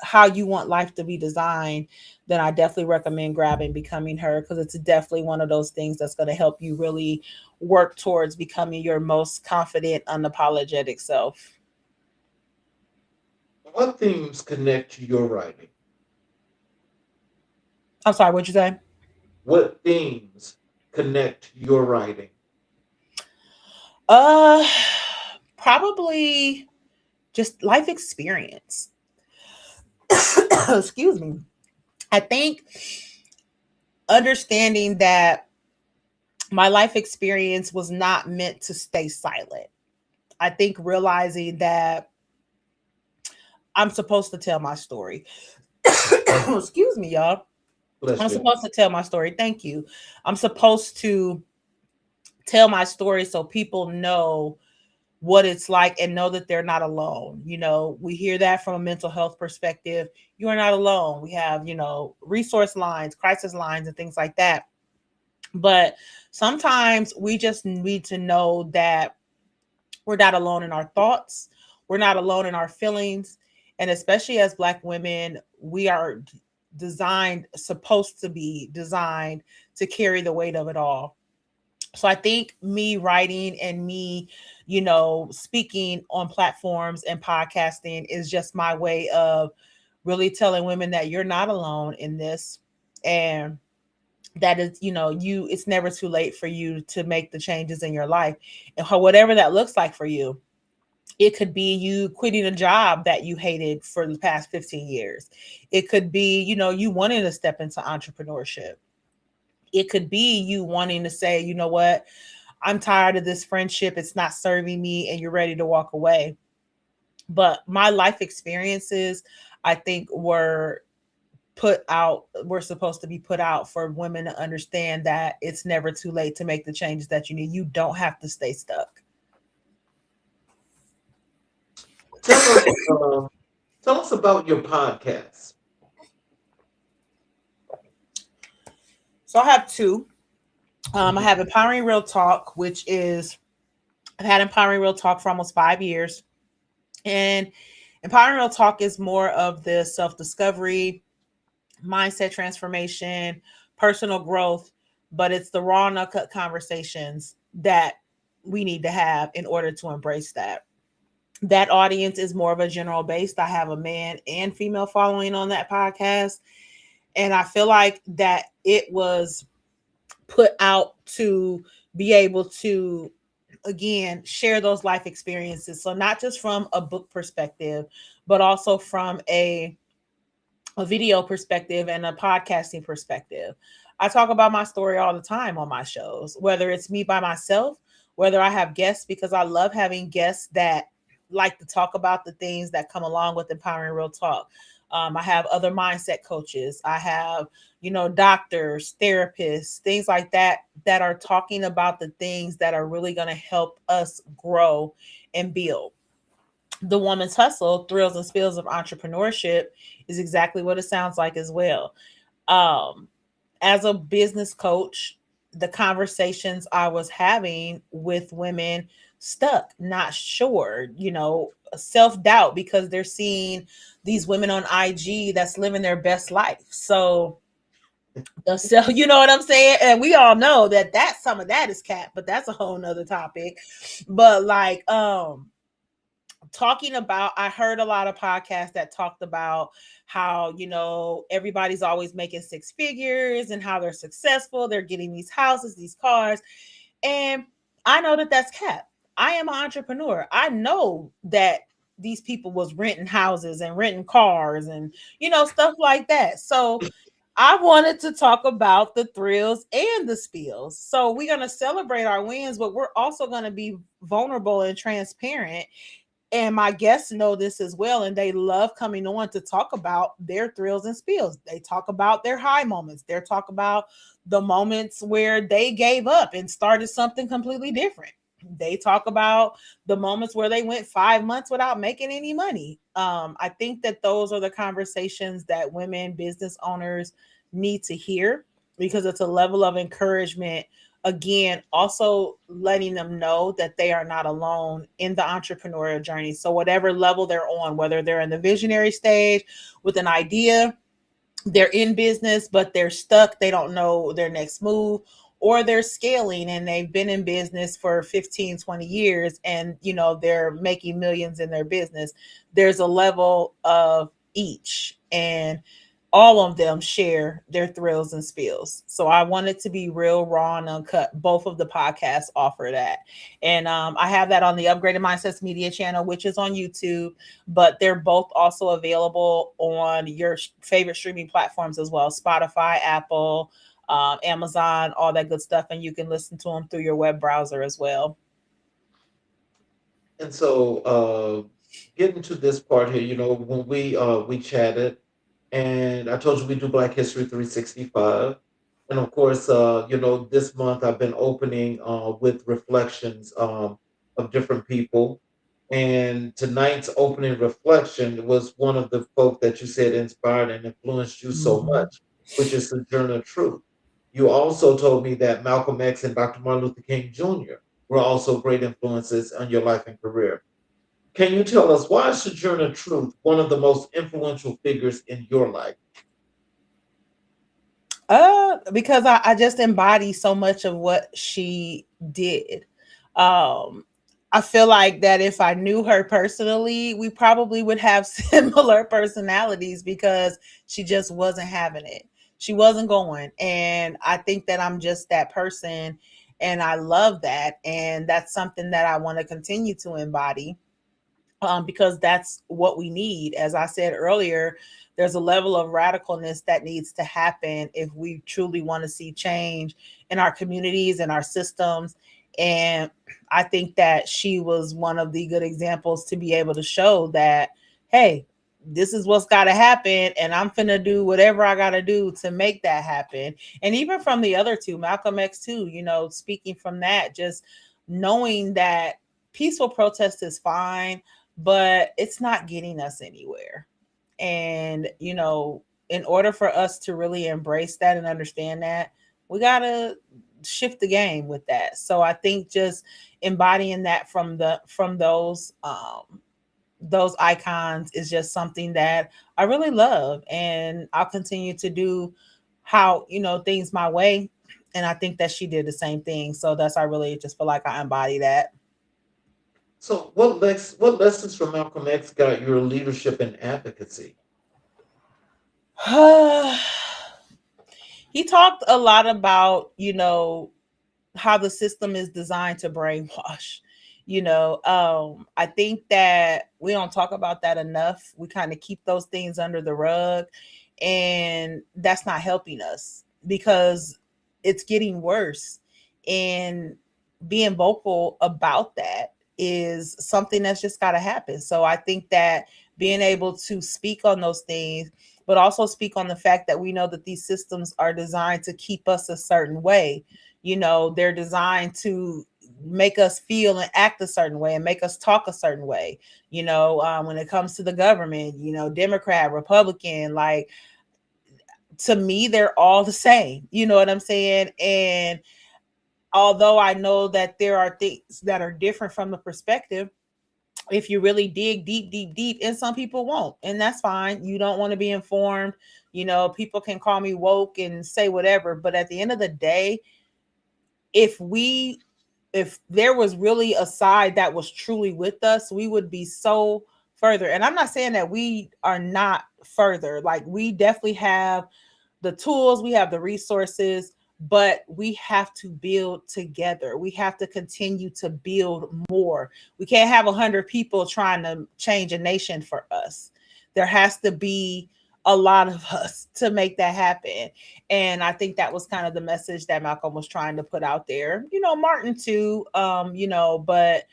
how you want life to be designed, then I definitely recommend grabbing Becoming Her, because it's definitely one of those things that's going to help you really work towards becoming your most confident, unapologetic self. What themes connect to your writing? I'm sorry, what'd you say? What themes connect to your writing? Uh, Probably just life experience. Excuse me. I think understanding that my life experience was not meant to stay silent. I think realizing that I'm supposed to tell my story. Excuse me, y'all. Bless I'm you. supposed to tell my story. Thank you. I'm supposed to tell my story so people know what it's like and know that they're not alone. We hear that from a mental health perspective. You are not alone. We have, resource lines, crisis lines, and things like that. But sometimes we just need to know that we're not alone in our thoughts. We're not alone in our feelings. And especially as Black women, we are supposed to be designed to carry the weight of it all. So I think me writing and me, speaking on platforms and podcasting is just my way of really telling women that you're not alone in this. And that is, it's never too late for you to make the changes in your life, and whatever that looks like for you. It could be you quitting a job that you hated for the past 15 years. It could be, you wanting to step into entrepreneurship. It could be you wanting to say, you know what, I'm tired of this friendship. It's not serving me, and you're ready to walk away. But my life experiences, I think, were supposed to be put out for women to understand that it's never too late to make the changes that you need. You don't have to stay stuck. Tell us about your podcast. So I have two. I have Empowering Real Talk, which is, I've had Empowering Real Talk for almost 5 years. And Empowering Real Talk is more of the self-discovery, mindset transformation, personal growth, but it's the raw and uncut conversations that we need to have in order to embrace that. That audience is more of a general based. I have a man and female following on that podcast. And I feel like that it was put out to be able to, again, share those life experiences. So not just from a book perspective, but also from a video perspective and a podcasting perspective. I talk about my story all the time on my shows, whether it's me by myself, whether I have guests, because I love having guests that like to talk about the things that come along with Empowering Real Talk. I have other mindset coaches. I have, doctors, therapists, things like that, that are talking about the things that are really going to help us grow and build. The Woman's Hustle, Thrills and Spills of Entrepreneurship, is exactly what it sounds like as well. Um, as a business coach, the conversations I was having with women stuck, not sure, self doubt because they're seeing these women on IG that's living their best life. So you know what I'm saying? And we all know that some of that is cap, but that's a whole nother topic. But like, talking about, I heard a lot of podcasts that talked about how, everybody's always making six figures and how they're successful, they're getting these houses, these cars. And I know that that's cap. I am an entrepreneur. I know that these people was renting houses and renting cars and stuff like that. So I wanted to talk about the thrills and the spills. So we're going to celebrate our wins, but we're also going to be vulnerable and transparent. And my guests know this as well, and they love coming on to talk about their thrills and spills. They talk about their high moments. They talk about the moments where they gave up and started something completely different. They talk about the moments where they went 5 months without making any money. I think that those are the conversations that women business owners need to hear because it's a level of encouragement. Again, also letting them know that they are not alone in the entrepreneurial journey. So whatever level they're on, whether they're in the visionary stage with an idea, they're in business, but they're stuck, they don't know their next move, or they're scaling and they've been in business for 15, 20 years and they're making millions in their business. There's a level of each, and all of them share their thrills and spills. So I want it to be real, raw, and uncut. Both of the podcasts offer that. And I have that on the Upgraded Mindsets Media channel, which is on YouTube, but they're both also available on your favorite streaming platforms as well: Spotify, Apple, Amazon, all that good stuff. And you can listen to them through your web browser as well. And so, getting to this part here, when we chatted, and I told you we do Black History 365, and of course, this month I've been opening with reflections of different people, and tonight's opening reflection was one of the folk that you said inspired and influenced you so Mhm. much, which is Sojourner Truth. You also told me that Malcolm X and Dr. Martin Luther King Jr. were also great influences on your life and career. Can you tell us why is Sojourner Truth one of the most influential figures in your life? Because I just embody so much of what she did. Um, I feel like that if I knew her personally, we probably would have similar personalities because she just wasn't having it. She wasn't going. And I think that I'm just that person. And I love that. And that's something that I want to continue to embody, because that's what we need. As I said earlier, there's a level of radicalness that needs to happen if we truly want to see change in our communities and our systems. And I think that she was one of the good examples to be able to show that, hey, this is what's got to happen, and I'm finna do whatever I got to do to make that happen. And even from the other two, Malcolm X too, speaking from that, just knowing that peaceful protest is fine, but it's not getting us anywhere. And, in order for us to really embrace that and understand that, we got to shift the game with that. So I think just embodying that from those icons is just something that I really love, and I'll continue to do how, things my way. And I think that she did the same thing. So I really just feel like I embody that. So, what lessons from Malcolm X got your leadership and advocacy? He talked a lot about, how the system is designed to brainwash. I think that we don't talk about that enough. We kind of keep those things under the rug, and that's not helping us because it's getting worse. And being vocal about that is something that's just got to happen. So I think that being able to speak on those things, but also speak on the fact that we know that these systems are designed to keep us a certain way. They're designed to make us feel and act a certain way and make us talk a certain way. When it comes to the government, Democrat, Republican, like, to me, they're all the same. You know what I'm saying? And although I know that there are things that are different from the perspective, if you really dig deep, deep, deep, and some people won't, and that's fine. You don't want to be informed. People can call me woke and say whatever, but at the end of the day, if we if there was really a side that was truly with us, we would be so further. And I'm not saying that we are not further. Like, we definitely have the tools, we have the resources, but we have to build together. We have to continue to build more. We can't have 100 people trying to change a nation for us. There has to be a lot of us to make that happen. And I think that was kind of the message that Malcolm was trying to put out there. Martin too, but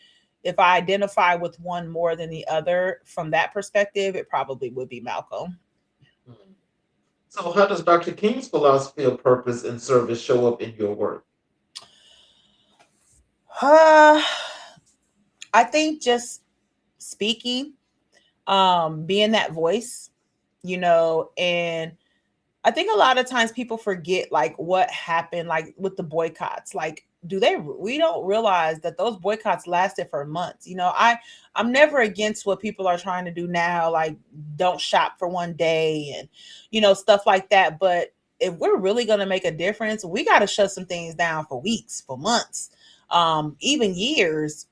if I identify with one more than the other from that perspective, it probably would be Malcolm. So, how does Dr. King's philosophy of purpose and service show up in your work? I think just speaking, being that voice, and I think a lot of times people forget like what happened, like with the boycotts. Like, we don't realize that those boycotts lasted for months. I'm never against what people are trying to do now, like don't shop for one day and, stuff like that. But if we're really going to make a difference, we got to shut some things down for weeks, for months, even years,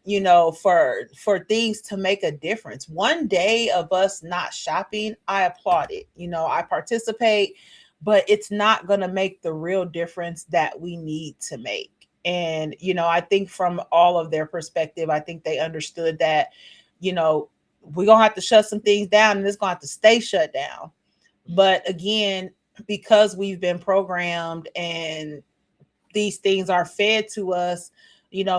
for things to make a difference. One day of us not shopping, I applaud it. I participate, but it's not going to make the real difference that we need to make. And, I think from all of their perspective, I think they understood that, we're going to have to shut some things down and it's going to have to stay shut down. But again, because we've been programmed and these things are fed to us,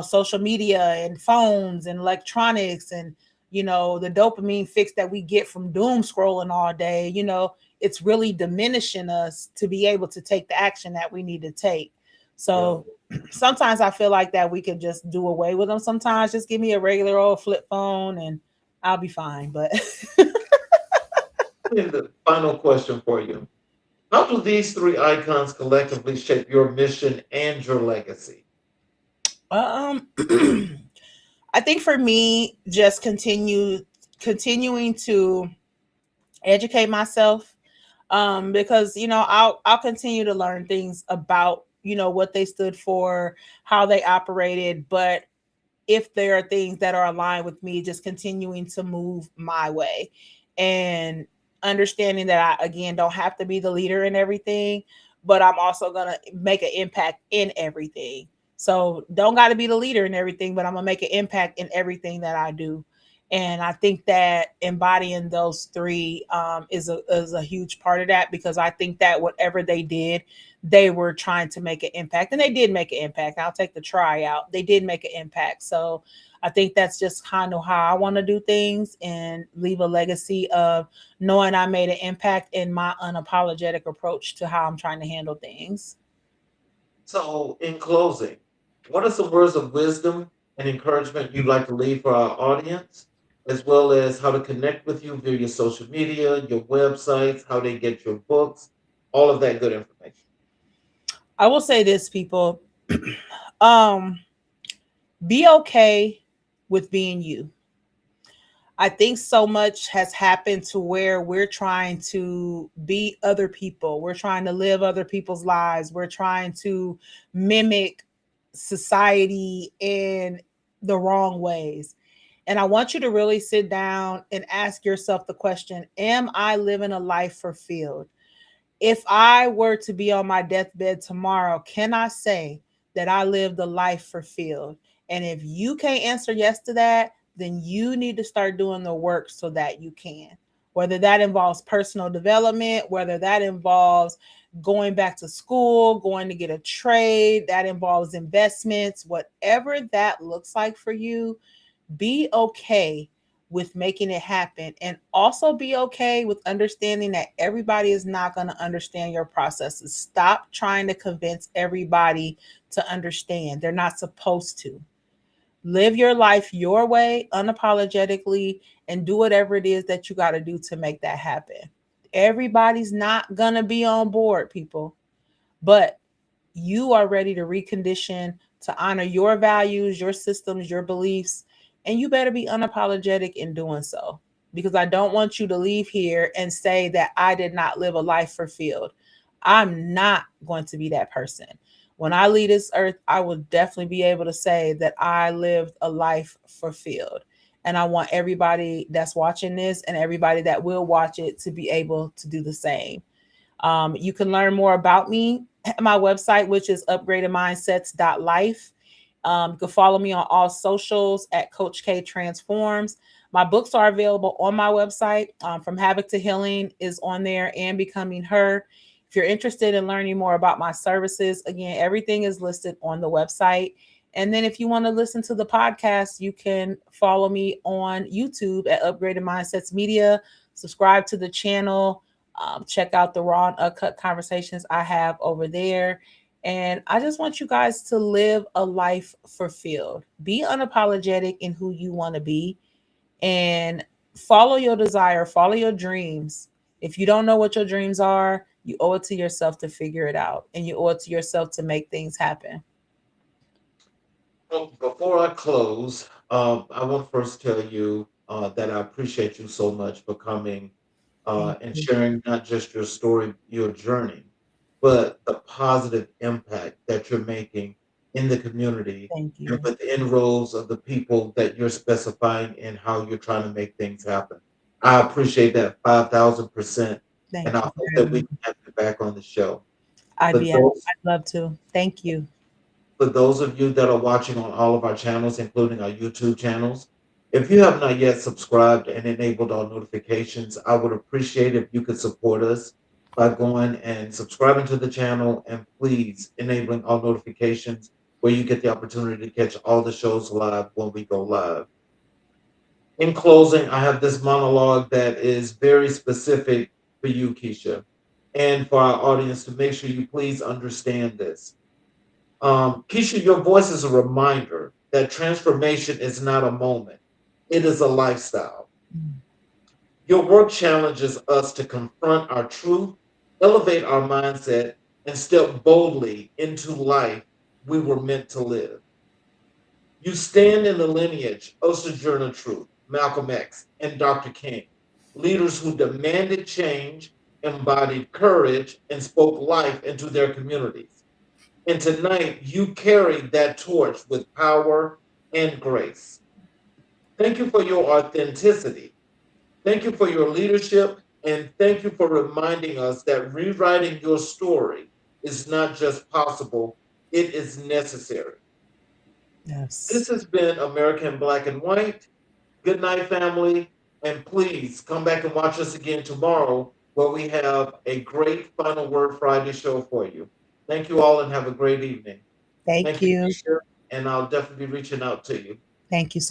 social media and phones and electronics and, the dopamine fix that we get from doom scrolling all day, it's really diminishing us to be able to take the action that we need to take. So sometimes I feel like that we could just do away with them. Sometimes just give me a regular old flip phone and I'll be fine. But And the final question for you: how do these three icons collectively shape your mission and your legacy? I think for me, just continuing to educate myself, because I'll continue to learn things about what they stood for, how they operated, but if there are things that are aligned with me, just continuing to move my way and understanding that I, again, don't have to be the leader in everything, but I'm also going to make an impact in everything. So don't got to be the leader in everything, but I'm going to make an impact in everything that I do. And I think that embodying those three is a huge part of that, because I think that whatever they did, they were trying to make an impact, and they did make an impact. I'll take the try out. They did make an impact. So I think that's just kind of how I want to do things and leave a legacy of knowing I made an impact in my unapologetic approach to how I'm trying to handle things. So, in closing, what are some words of wisdom and encouragement you'd like to leave for our audience, as well as how to connect with you via your social media, your websites, how they get your books, all of that good information? I will say this, people. um, be okay with being you. I think so much has happened to where we're trying to be other people. We're trying to live other people's lives. We're trying to mimic society in the wrong ways. And I want you to really sit down and ask yourself the question, am I living a life fulfilled? If I were to be on my deathbed tomorrow, can I say that I lived a life fulfilled? And if you can't answer yes to that, then you need to start doing the work so that you can. Whether that involves personal development, whether that involves going back to school, going to get a trade, that involves investments, whatever that looks like for you, be okay with making it happen, and also be okay with understanding that everybody is not going to understand your processes. Stop trying to convince everybody to understand. They're not supposed to. Live your life your way, unapologetically, and do whatever it is that you got to do to make that happen. Everybody's not going to be on board, people, but you are ready to recondition to honor your values, your systems, your beliefs, and you better be unapologetic in doing so. Because I don't want you to leave here and say that I did not live a life fulfilled. I'm not going to be that person. When I leave this earth, I will definitely be able to say that I lived a life fulfilled. And I want everybody that's watching this and everybody that will watch it to be able to do the same. You can learn more about me at my website, which is upgradedmindsets.life. You can follow me on all socials at Coach K Transforms. My books are available on my website. From Havoc to Healing is on there, and Becoming Her. If you're interested in learning more about my services, again, everything is listed on the website. And then if you want to listen to the podcast, you can follow me on YouTube at Upgraded Mindsets Media. Subscribe to the channel. Check out the raw and uncut conversations I have over there. And I just want you guys to live a life fulfilled. Be unapologetic in who you want to be and follow your desire, follow your dreams. If you don't know what your dreams are, you owe it to yourself to figure it out, and you owe it to yourself to make things happen. Well, before I close, I want to first tell you that I appreciate you so much for coming Thank and you. sharing not just your story, your journey, but the positive impact that you're making in the community Thank and you. with the inroads of the people that you're specifying in how you're trying to make things happen. I appreciate that 5,000%, and Thank I you hope very that we much. can have you back on the show. I'd For be those I'd love to. Thank you. for those of you that are watching on all of our channels, including our YouTube channels, if you have not yet subscribed and enabled all notifications, I would appreciate if you could support us by going and subscribing to the channel and please enabling all notifications where you get the opportunity to catch all the shows live when we go live. In closing, I have this monologue that is very specific for you, Keisha, and for our audience to make sure you please understand this. Keisha, your voice is a reminder that transformation is not a moment, it is a lifestyle. Mm. Your work challenges us to confront our truth, elevate our mindset, and step boldly into life we were meant to live. You stand in the lineage of Sojourner Truth, Malcolm X, and Dr. King, leaders who demanded change, embodied courage, and spoke life into their communities. And tonight, you carried that torch with power and grace. Thank you for your authenticity. Thank you for your leadership. And thank you for reminding us that rewriting your story is not just possible, it is necessary. Yes. This has been American Black and White. Good night, family. And please come back and watch us again tomorrow where we have a great Final Word Friday show for you. Thank you all and have a great evening. Thank Thank you, you. Keisha, and I'll definitely be reaching out to you. Thank you